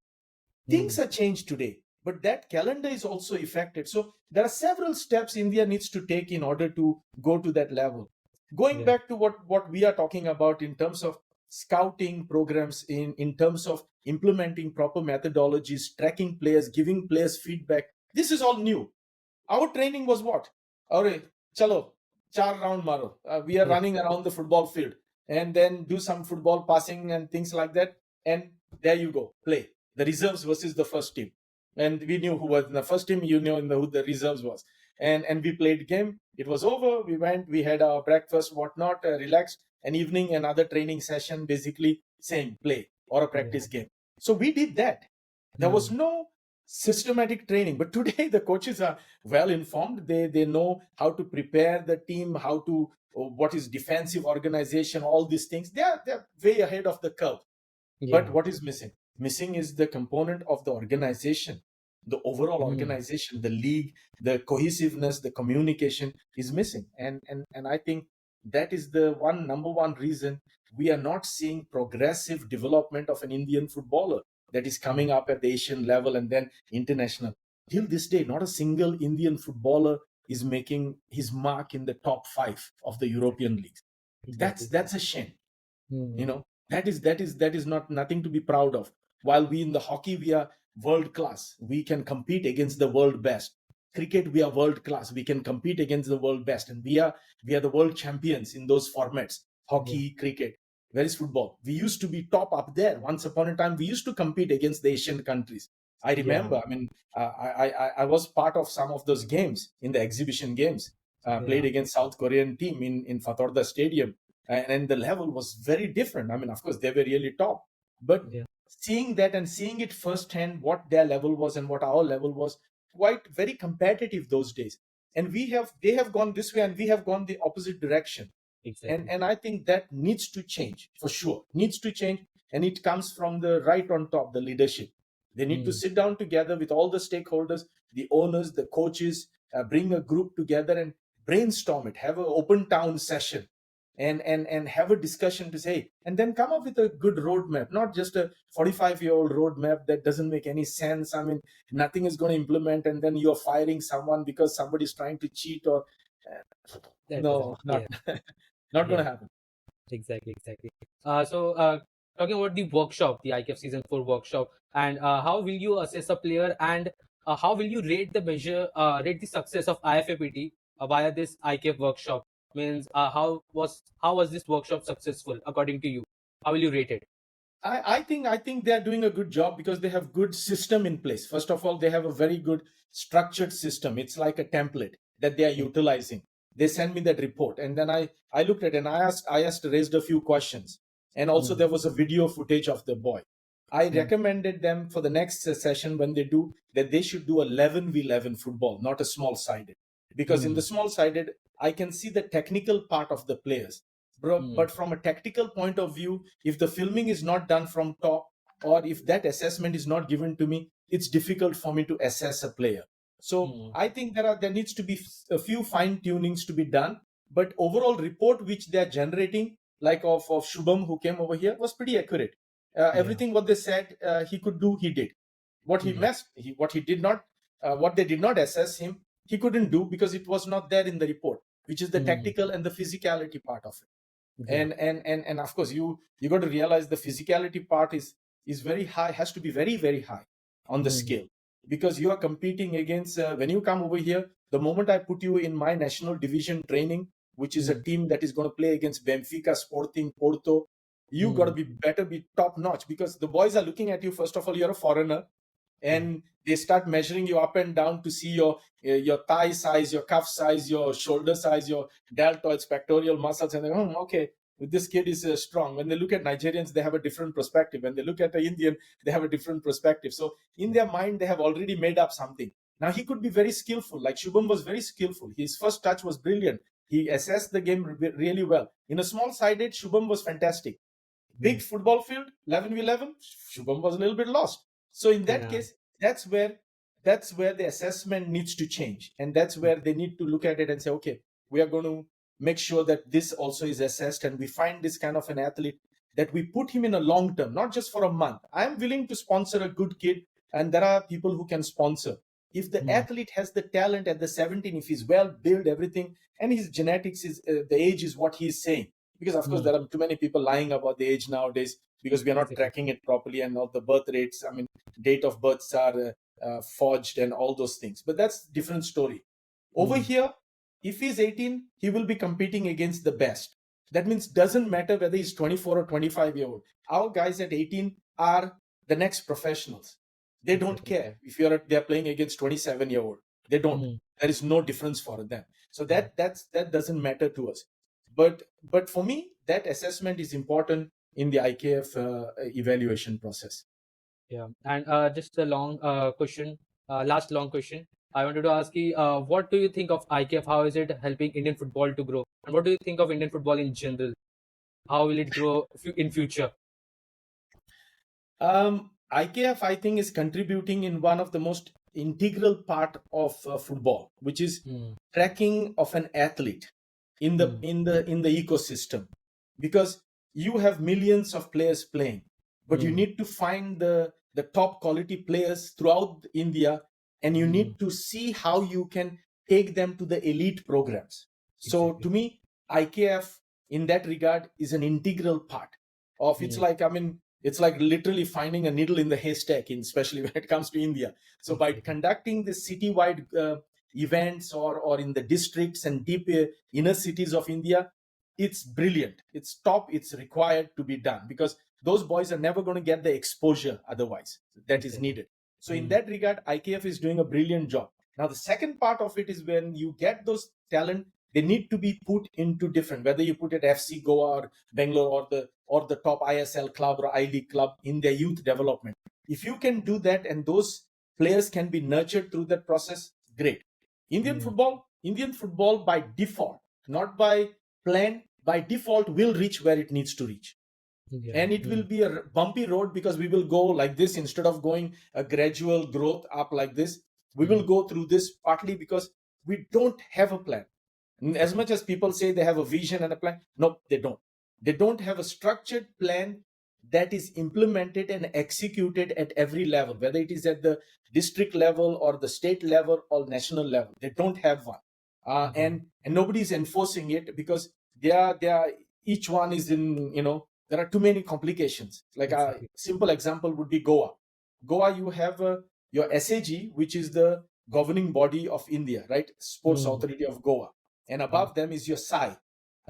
Things are changed today. but that calendar is also affected. So there are several steps India needs to take in order to go to that level. Going back to what we are talking about in terms of scouting programs, in terms of implementing proper methodologies, tracking players, giving players feedback, this is all new. Our training was what? Alright, chalo, 4 round maro. We are running around the football field and then do some football passing and things like that. And there you go, play. The reserves versus the first team. And we knew who was in the first team, you know who the reserves was. And we played game. It was over. We went, we had our breakfast, whatnot, relaxed. An evening, another training session, basically same play or a practice game. So we did that. There was no systematic training. But today the coaches are well informed. They know how to prepare the team, how to what is defensive organization, all these things. They're way ahead of the curve. But what is missing? Missing is the component of the organization, the overall organization, the league, the cohesiveness, the communication is missing. And I think that is the number one reason we are not seeing progressive development of an Indian footballer that is coming up at the Asian level and then international. Till this day, not a single Indian footballer is making his mark in the top 5 of the European leagues. That's a shame. You know, that is not nothing to be proud of. While we in the hockey, we are world class, we can compete against the world best. Cricket, we are world class, we can compete against the world best, and we are the world champions in those formats. Hockey, cricket. Where is football? We used to be top up there. Once upon a time, we used to compete against the Asian countries. I remember. I mean, I was part of some of those games in the exhibition games. Played against South Korean team in Fatorda Stadium, and the level was very different. I mean, of course, they were really top, but seeing that and seeing it firsthand, what their level was and what our level was, quite very competitive those days. And they have gone this way, and we have gone the opposite direction. And I think that needs to change, for sure, needs to change. And it comes from the right on top, the leadership. They need to sit down together with all the stakeholders, the owners, the coaches, bring a group together and brainstorm it, have an open town session, and have a discussion to say, and then come up with a good roadmap, not just a 45-year-old roadmap that doesn't make any sense. I mean, nothing is going to implement, and then you're firing someone because somebody's trying to cheat or no, not not going to happen. Exactly. Talking about the workshop, the IKF Season 4 workshop, and how will you assess a player, and how will you rate rate the success of IFAPT via this IKF workshop? Means how was this workshop successful according to you? How will you rate it? I think they are doing a good job because they have good system in place. First of all, they have a very good structured system. It's like a template that they are utilizing. They sent me that report, and then I looked at it and I raised a few questions, and also there was a video footage of the boy. I recommended them for the next session when they do that they should do 11v11 football, not a small sided, because in the small sided I can see the technical part of the players. But from a tactical point of view, if the filming is not done from top, or if that assessment is not given to me, it's difficult for me to assess a player. So I think there needs to be a few fine tunings to be done. But overall report which they are generating, like of Shubham who came over here, was pretty accurate. Everything what they said he could do, he did. What he missed, what he did not, what they did not assess him, he couldn't do because it was not there in the report, which is the tactical and the physicality part of it. And of course you got to realize the physicality part is very high, has to be very, very high on the scale, because you are competing against when you come over here, the moment I put you in my national division training, which is a team that is going to play against Benfica, Sporting, Porto, you got to be top notch, because the boys are looking at you. First of all, you're a foreigner, and they start measuring you up and down to see your thigh size, your cuff size, your shoulder size, your deltoids, pectoral muscles, and they go, okay, this kid is strong. When they look at Nigerians, they have a different perspective. When they look at an Indian, they have a different perspective. So in their mind, they have already made up something. Now he could be very skillful, like Shubham was very skillful. His first touch was brilliant. He assessed the game really well. In a small sided, Shubham was fantastic. Big football field, 11v11, Shubham was a little bit lost. So in that case, that's where the assessment needs to change. And that's where they need to look at it and say, okay, we are going to make sure that this also is assessed, and we find this kind of an athlete that we put him in a long term, not just for a month. I'm willing to sponsor a good kid and there are people who can sponsor. If the athlete has the talent at the 17, if he's well built, everything, and his genetics is the age is what he's saying, because of course there are too many people lying about the age nowadays, because we are not tracking it properly, and all the birth rates, I mean, date of births are forged and all those things. But that's different story. Over here, if he's 18, he will be competing against the best. That means doesn't matter whether he's 24 or 25-year-old. Our guys at 18 are the next professionals. They don't care if they're playing against 27-year-old. They don't. There is no difference for them. So that doesn't matter to us. But for me, that assessment is important in the IKF evaluation process. Yeah, and just a long question, last long question. I wanted to ask you, what do you think of IKF? How is it helping Indian football to grow? And what do you think of Indian football in general? How will it grow in future? IKF, I think, is contributing in one of the most integral part of football, which is tracking of an athlete in the ecosystem, because you have millions of players playing, but you need to find the top quality players throughout India, and you need to see how you can take them to the elite programs. So to me, IKF in that regard is an integral part of it's like, I mean, it's like literally finding a needle in the haystack, especially when it comes to India. So by conducting the citywide events or in the districts and deep inner cities of India, it's brilliant. It's top. It's required to be done, because those boys are never going to get the exposure otherwise that is needed. So in that regard, IKF is doing a brilliant job. Now, the second part of it is when you get those talent, they need to be put into different, whether you put it FC Goa or Bangalore or the top ISL club or I League club in their youth development. If you can do that and those players can be nurtured through that process, great. Indian football by default, not by plan, by default will reach where it needs to reach. And it will be a bumpy road, because we will go like this instead of going a gradual growth up like this. We will go through this partly because we don't have a plan. As much as people say they have a vision and a plan, no, they don't. They don't have a structured plan that is implemented and executed at every level, whether it is at the district level or the state level or national level. They don't have one. And nobody is enforcing it, because they are each one is in, there are too many complications. Like a simple example would be Goa. Goa, you have your SAG, which is the governing body of India, right? Sports Authority of Goa. And above them is your SAI,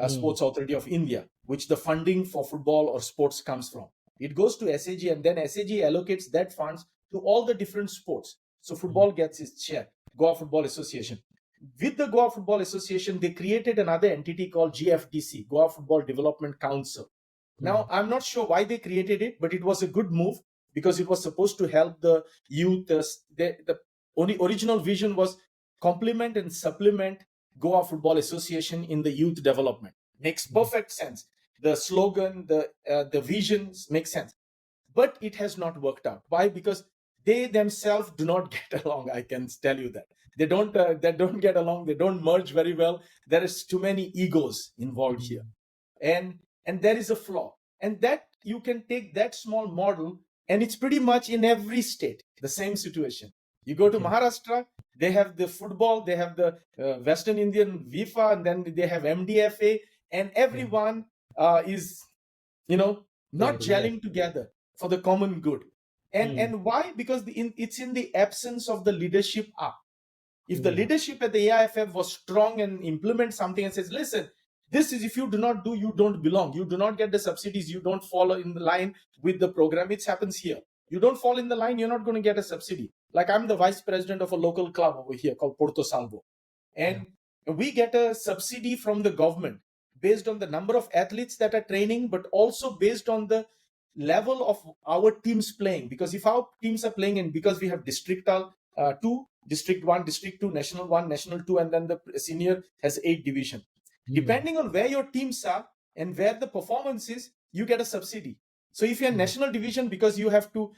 Sports Authority of India, which the funding for football or sports comes from. It goes to SAG, and then SAG allocates that funds to all the different sports. So football gets its share, Goa Football Association. With the Goa Football Association, they created another entity called GFDC, Goa Football Development Council. Now, I'm not sure why they created it, but it was a good move, because it was supposed to help the youth. The only original vision was complement and supplement Goa Football Association in the youth development. Makes perfect sense. The slogan, the visions make sense. But it has not worked out. Why? Because they themselves do not get along. I can tell you that. They don't get along. They don't merge very well. There is too many egos involved here. And there is a flaw. And that you can take that small model, and it's pretty much in every state, the same situation. You go to Maharashtra, they have the football, they have the Western Indian FIFA, and then they have MDFA, and everyone is, not gelling together for the common good. And why? Because it's in the absence of the leadership up. If the leadership at the AIFF was strong and implement something and says, listen, this is, if you do not do, you don't belong. You do not get the subsidies. You don't follow in the line with the program. It happens here. You don't fall in the line, you're not going to get a subsidy. Like I'm the vice president of a local club over here called Porto Salvo. And we get a subsidy from the government based on the number of athletes that are training, but also based on the level of our teams playing. Because if our teams are playing, and because we have districtal 2, district 1, district 2, national 1, national 2, and then the senior has 8 division. Depending on where your teams are and where the performance is, you get a subsidy. So if you're national division, because you have to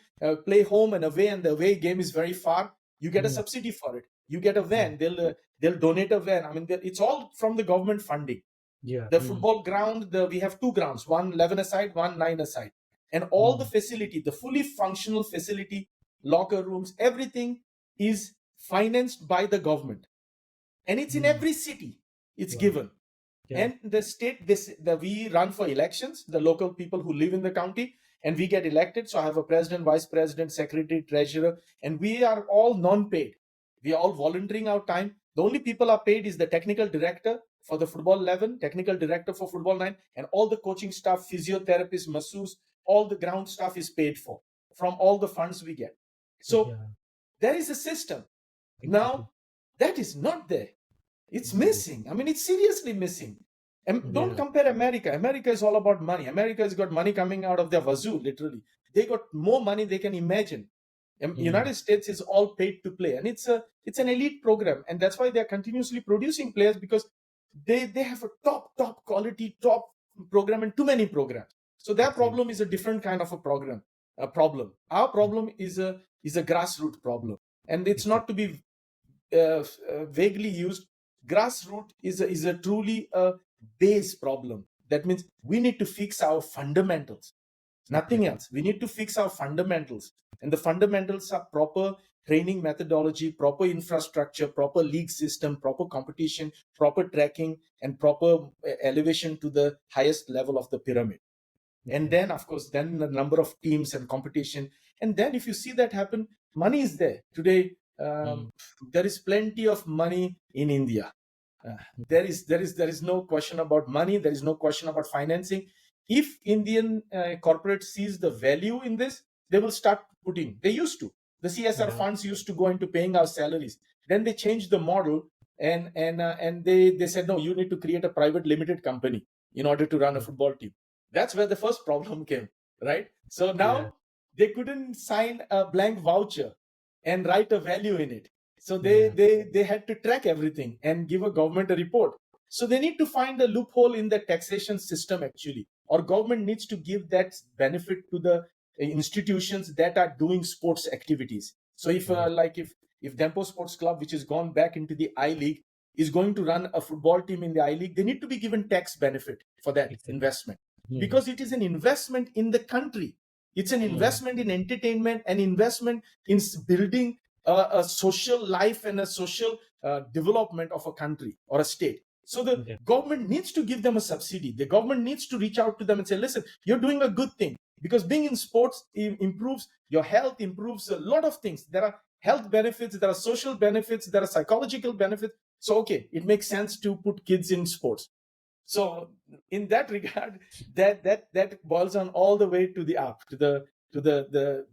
play home and away, and the away game is very far, you get a subsidy for it. You get a van. They'll donate a van. I mean, it's all from the government funding. The football ground, we have 2 grounds, one 11 aside, one 9 aside. And all the facility, the fully functional facility locker rooms, everything is financed by the government. And it's in every city, it's given. Yeah. And the state, we run for elections, the local people who live in the county, and we get elected. So I have a president, vice president, secretary, treasurer, and we are all non-paid. We are all volunteering our time. The only people are paid is the technical director for the football 11, technical director for football 9, and all the coaching staff, physiotherapists, masseurs, all the ground staff is paid for from all the funds we get. So there is a system. Now, that is not there. It's missing. I mean, it's seriously missing. And don't compare America. America is all about money. America has got money coming out of their wazoo, literally. They got more money they can imagine. United States is all paid to play, and it's an elite program, and that's why they're continuously producing players, because they have a top quality, top program, and too many programs. So their problem is a different kind of a problem. Our problem is a grassroots problem, and it's not to be vaguely used. Grassroots is a truly a base problem. That means we need to fix our fundamentals, nothing else. We need to fix our fundamentals, and the fundamentals are proper training methodology, proper infrastructure, proper league system, proper competition, proper tracking, and proper elevation to the highest level of the pyramid. And then, of course, then the number of teams and competition. And then if you see that happen, money is there. Today, there is plenty of money in India. There is no question about money. There is no question about financing. If Indian corporate sees the value in this, they will start putting. They used to. The CSR funds used to go into paying our salaries. Then they changed the model, and they said, no, you need to create a private limited company in order to run a football team. That's where the first problem came, right? So now they couldn't sign a blank voucher and write a value in it. So they had to track everything and give a government a report. So they need to find a loophole in the taxation system, actually, or government needs to give that benefit to the institutions that are doing sports activities. So if if Dempo Sports Club, which has gone back into the I League, is going to run a football team in the I League, they need to be given tax benefit for that investment, because it is an investment in the country. It's an investment in entertainment, an investment in building a social life and a social development of a country or a state. So the government needs to give them a subsidy. The government needs to reach out to them and say, listen, you're doing a good thing, because being in sports improves your health, improves a lot of things. There are health benefits, there are social benefits, there are psychological benefits. So, okay, it makes sense to put kids in sports. So in that regard, that boils on all the way to the up, to the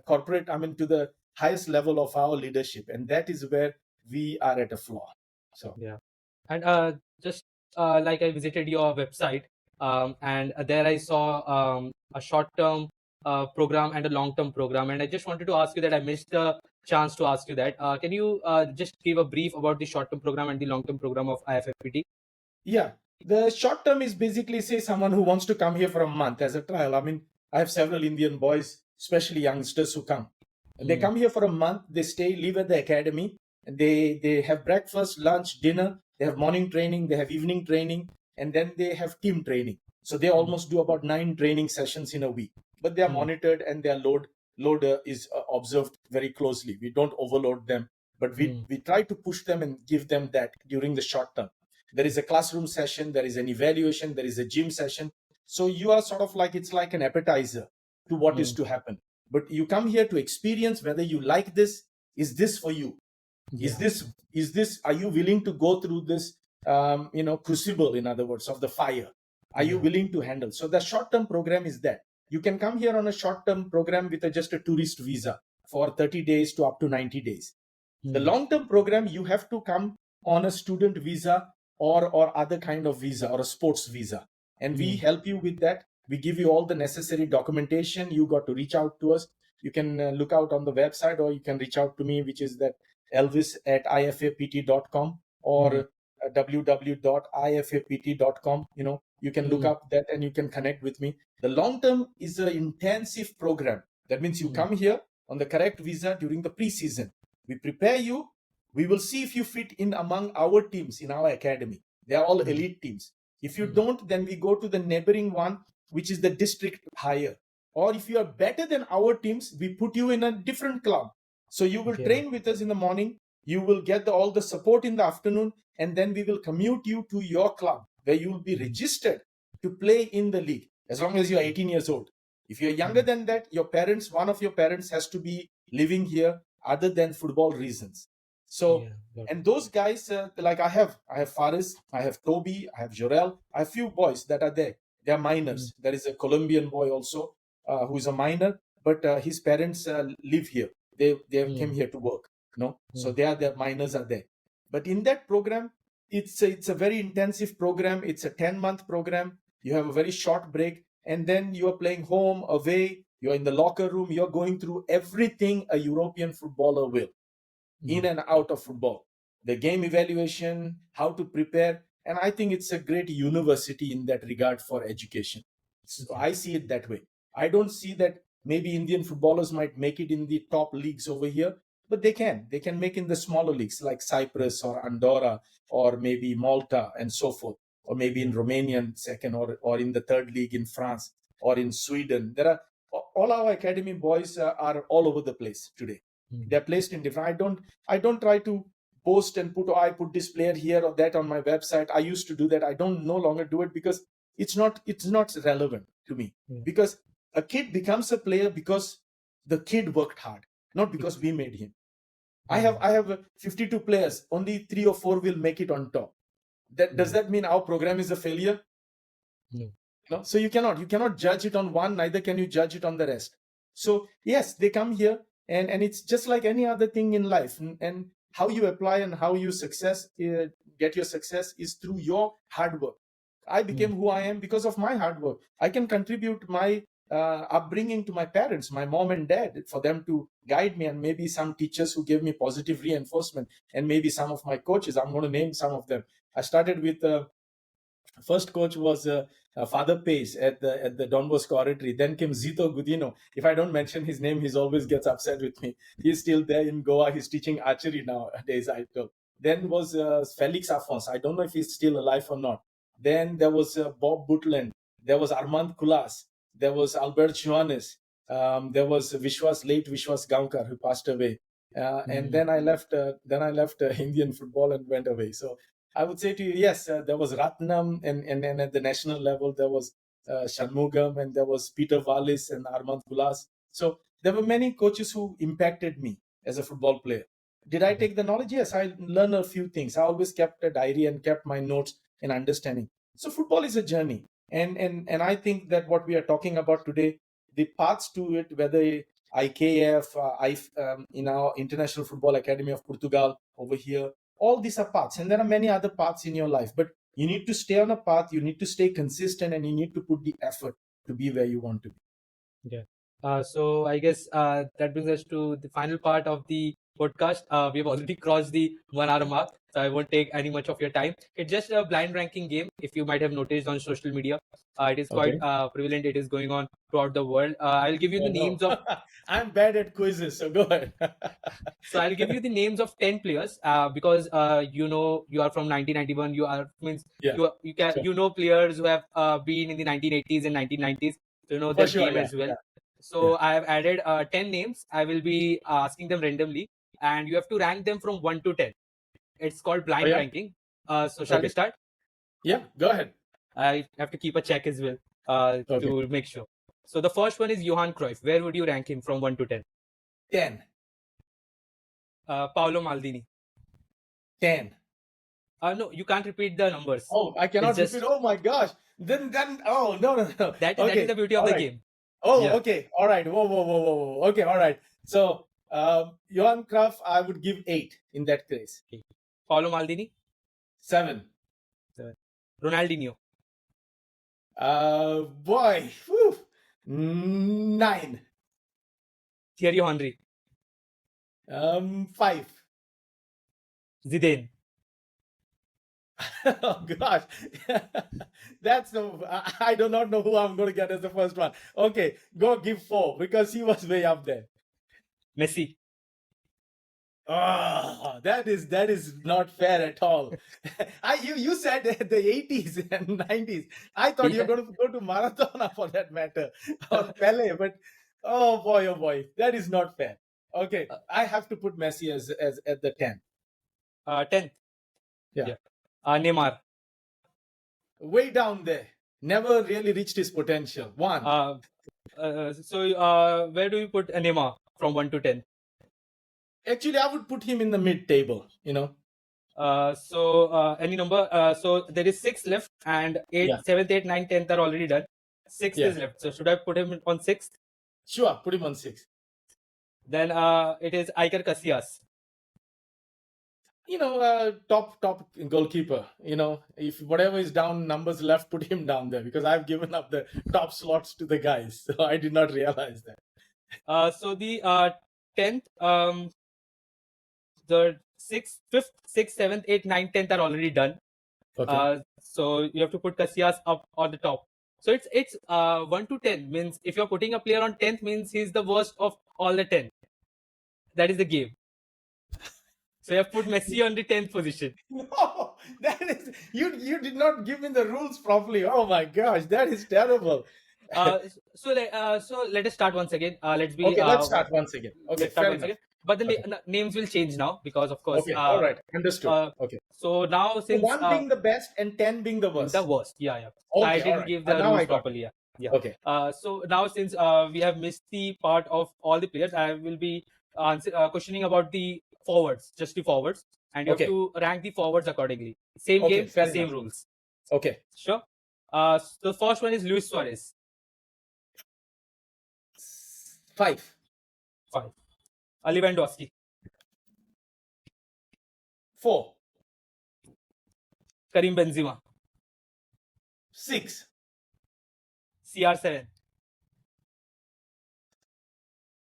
corporate, I mean, to the highest level of our leadership, and that is where we are at a flaw. So and just like I visited your website, and there I saw a short-term program and a long-term program, and I just wanted to ask you that. I missed the chance to ask you that. Can you just give a brief about the short-term program and the long-term program of IFAPT? Yeah, the short term is basically, say, someone who wants to come here for a month as a trial. I mean, I have several Indian boys, especially youngsters, who come. They come here for a month, they stay, live at the academy, they have breakfast, lunch, dinner, they have morning training, they have evening training, and then they have team training. So they almost do about 9 training sessions in a week, but they are monitored, and their load is observed very closely. We don't overload them, but we try to push them and give them that during the short term. There is a classroom session, there is an evaluation, there is a gym session. So you are sort of like, it's like an appetizer to what is to happen. But you come here to experience whether you like this. Is this for you? Is this, are you willing to go through this, crucible, in other words, of the fire? Are you willing to handle? So the short-term program is that. You can come here on a short-term program with just a tourist visa for 30 days to up to 90 days. The long-term program, you have to come on a student visa or other kind of visa, or a sports visa. And we help you with that. We give you all the necessary documentation. You got to reach out to us. You can look out on the website, or you can reach out to me, which is that elvis@ifapt.com or www.ifapt.com. You can look up that and you can connect with me. The long term is an intensive program. That means you come here on the correct visa during the pre-season. We prepare you. We will see if you fit in among our teams in our academy. They are all elite teams. If you don't, then we go to the neighboring one, which is the district higher. or if you are better than our teams, we put you in a different club. So you will train with us in the morning, you will get all the support in the afternoon, and then we will commute you to your club where you will be registered to play in the league as long as you are 18 years old. If you're younger than that, one of your parents has to be living here other than football reasons. So, and those guys, like I have Faris, I have Toby, I have Jorel, I have few boys that are there. They are minors. There is a Colombian boy also who is a minor, but his parents live here. They came here to work. So their minors are there. But in that program, it's a very intensive program. It's a 10-month program. You have a very short break, and then you are playing home, away. You're in the locker room. You're going through everything a European footballer will, in and out of football. The game evaluation, how to prepare, and I think it's a great university in that regard for education. So I see it that way. I don't see that maybe Indian footballers might make it in the top leagues over here, but they can make in the smaller leagues like Cyprus or Andorra or maybe Malta and so forth, or maybe in Romanian second, or in the third league in France or in Sweden. There are all our academy boys are all over the place today. They're placed in different. I don't try to post and I put this player here or that on my website. I used to do that. I don't no longer do it because it's not relevant to me. Because a kid becomes a player because the kid worked hard, not because we made him. I have 52 players. Only 3 or 4 will make it on top. Does that mean our program is a failure? No. So you cannot judge it on one. Neither can you judge it on the rest. So yes, they come here, and it's just like any other thing in life. And how you apply and how you get your success is through your hard work. I became who I am because of my hard work. I can contribute my upbringing to my parents, my mom and dad, for them to guide me, and maybe some teachers who gave me positive reinforcement, and maybe some of my coaches. I'm going to name some of them. I started with first coach was Father Pace at the Don Bosco Oratory. Then came Zito Gudino. If I don't mention his name, he always gets upset with me. He's still there in Goa. He's teaching archery nowadays, I told. Then was Felix Afons. I don't know if he's still alive or not. Then there was Bob Butland. There was Armand Kulas. There was Albert Juanes. There was late Vishwas Gaonkar, who passed away. And then I left Indian football and went away. So I would say to you, yes, there was Ratnam, and then at the national level, there was Shanmugam, and there was Peter Wallis and Armand Kulas. So there were many coaches who impacted me as a football player. Did I take the knowledge? Yes, I learned a few things. I always kept a diary and kept my notes and understanding. So football is a journey. And I think that what we are talking about today, the paths to it, whether IKF, in our International Football Academy of Portugal over here, all these are paths, and there are many other paths in your life, but you need to stay on a path, you need to stay consistent, and you need to put the effort to be where you want to be. So I guess that brings us to the final part of the podcast. We've already crossed the 1 hour mark, so I won't take any much of your time. It's just a blind ranking game, if you might have noticed on social media. It is quite prevalent. It is going on throughout the world. I'll give you the names of. I'm bad at quizzes, so go ahead. So I'll give you the names of 10 players because you are from 1991. You know players who have been in the 1980s and 1990s. So you know their game as well. So I have added 10 names. I will be asking them randomly, and you have to rank them from 1 to 10. It's called blind ranking. So shall we start? Yeah, go ahead. I have to keep a check as well to make sure. So the first one is Johan Cruyff. Where would you rank him from 1 to 10? 10. Paolo Maldini. 10. No, you can't repeat the numbers. Oh, I cannot repeat. Oh my gosh. Then oh no. That is the beauty of the game. Oh, yeah. Okay. All right. Whoa. Okay, all right. So Johan Cruyff, I would give 8 in that case. Okay. Paolo Maldini? 7. Ronaldinho? Boy. Whew. 9. Thierry Henry? 5. Zidane? Oh gosh. I do not know who I'm going to get as the first one. Okay, go give 4 because he was way up there. Messi? That is not fair at all. You said the 80s and 90s. I thought you Yeah. were going to go to Maradona for that matter, or Pele, but oh boy, that is not fair. Okay, I have to put Messi as at the 10. 10th. Yeah. Neymar. Way down there. Never really reached his potential. 1. So where do you put Neymar from 1 to 10? Actually, I would put him in the mid table, Any number. So there is 6 left, and 8, Yeah. 7th, 8th, 9th, 10th are already done. 6th Yeah. is left. So should I put him on 6th? Sure, put him on 6. Then it is Iker Casillas. Top goalkeeper. If whatever is down, numbers left, put him down there, because I've given up the top slots to the guys, so I did not realize that. So the 10th, the 6th, 5th, 6th, 7th, 8th, 9th, 10th are already done. Okay. So you have to put Casillas up on the top. So it's 1 to 10 means if you're putting a player on 10th means he's the worst of all the 10. That is the game. So you have put Messi on the 10th position. No, that is you did not give me the rules properly. Oh my gosh, that is terrible. So let us start once again. Let's be Okay, let's start once again. Okay, let's start fair once enough. again. But the Okay. names will change now because of course. Okay, all right, understood. Okay. So now So since 1 being the best and 10 being the worst. the worst, yeah. So I Okay, all didn't right. give the Now rules I got it. properly. Yeah. Okay. So now since we have missed the part of all the players, I will be questioning about the forwards, just the forwards, and you Okay. have to rank the forwards accordingly. Same Okay, game, fair the same enough. rules. Okay. Sure. So the first one is Luis Suarez. 5. 5. Lewandowski. 4. Karim Benzema. 6. CR7.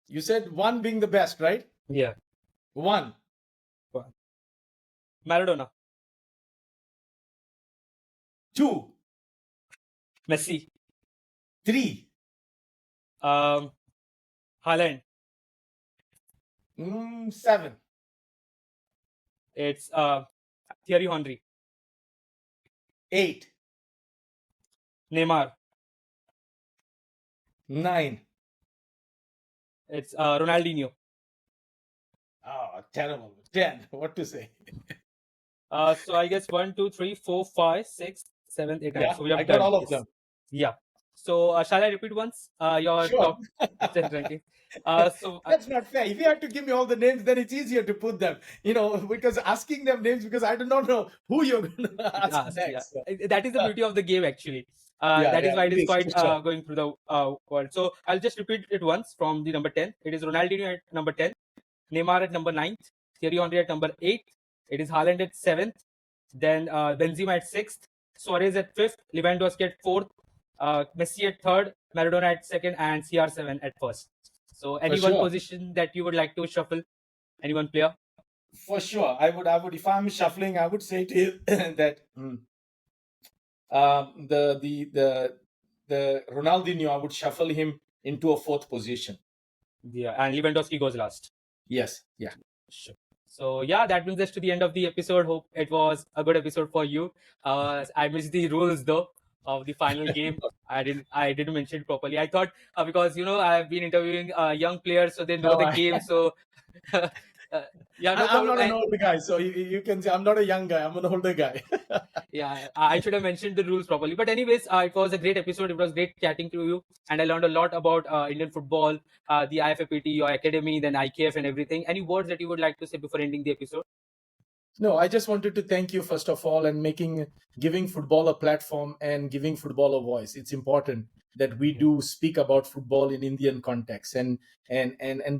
You said 1 being the best, right? Yeah. 1. Maradona. 2. Messi. 3. Haaland. 7. It's Thierry Henry. 8. Neymar. 9. It's Ronaldinho. Oh, terrible. 10. What to say? So I guess 1, 2, 3, 4, 5, 6, 7, 8, 9. Yeah, So we have I got done all of this. them. Yeah. So shall I repeat once your Sure. top 10 ranking? That's not fair. If you had to give me all the names, then it's easier to put them. Because asking them names, because I do not know who you're going to ask next. Yeah. That is the beauty of the game, actually. Yeah, That is why it is quite for sure. going through the world. So I'll just repeat it once from the number 10. It is Ronaldinho at number 10, Neymar at number 9, Thierry Henry at number 8. It is Haaland at 7th, then Benzema at 6th, Suarez at 5th, Lewandowski at 4th, Messi at 3rd, Maradona at 2nd, and CR7 at 1st. So any For one sure. position that you would like to shuffle? Any one player? For sure. I would, if I'm shuffling, I would say to you that the Ronaldinho, I would shuffle him into a 4th position. Yeah, and Lewandowski goes last. Yes. Yeah. Sure. So yeah, that brings us to the end of the episode. Hope it was a good episode for you. I missed the rules though of the final game. I didn't mention it properly. I thought because I've been interviewing young players, so they know the game. So yeah, no I'm problem. not an older guy, so you can say I'm not a young guy. I'm an older guy. Yeah, I should have mentioned the rules properly. But anyways, it was a great episode. It was great chatting to you, and I learned a lot about Indian football, the IFAPT, your academy, then IKF, and everything. Any words that you would like to say before ending the episode? No, I just wanted to thank you first of all, and giving football a platform and giving football a voice. It's important that we do speak about football in Indian context and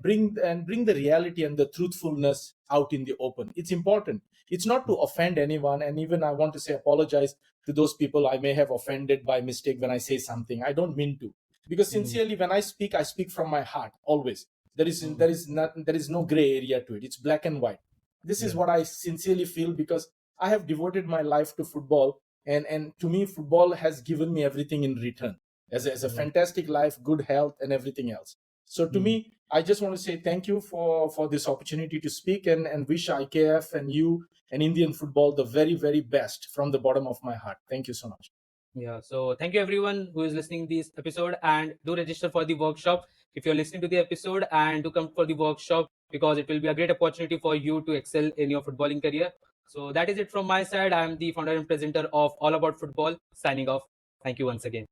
bring the reality and the truthfulness out in the open. It's important. It's not to offend anyone, and even I want to say apologize to those people I may have offended by mistake when I say something. I don't mean to, because sincerely, when I speak from my heart always. There is no gray area to it. It's black and white. This is what I sincerely feel, because I have devoted my life to football, and to me, football has given me everything in return, as a fantastic life, good health, and everything else. So to me, I just want to say thank you for this opportunity to speak, and wish IKF and you and Indian football the very, very best from the bottom of my heart. Thank you so much. Yeah. So thank you everyone who is listening this episode, and do register for the workshop if you're listening to the episode, and do come for the workshop because it will be a great opportunity for you to excel in your footballing career. So that is it from my side. I'm the founder and presenter of All About Football, signing off. Thank you once again.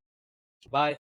Bye.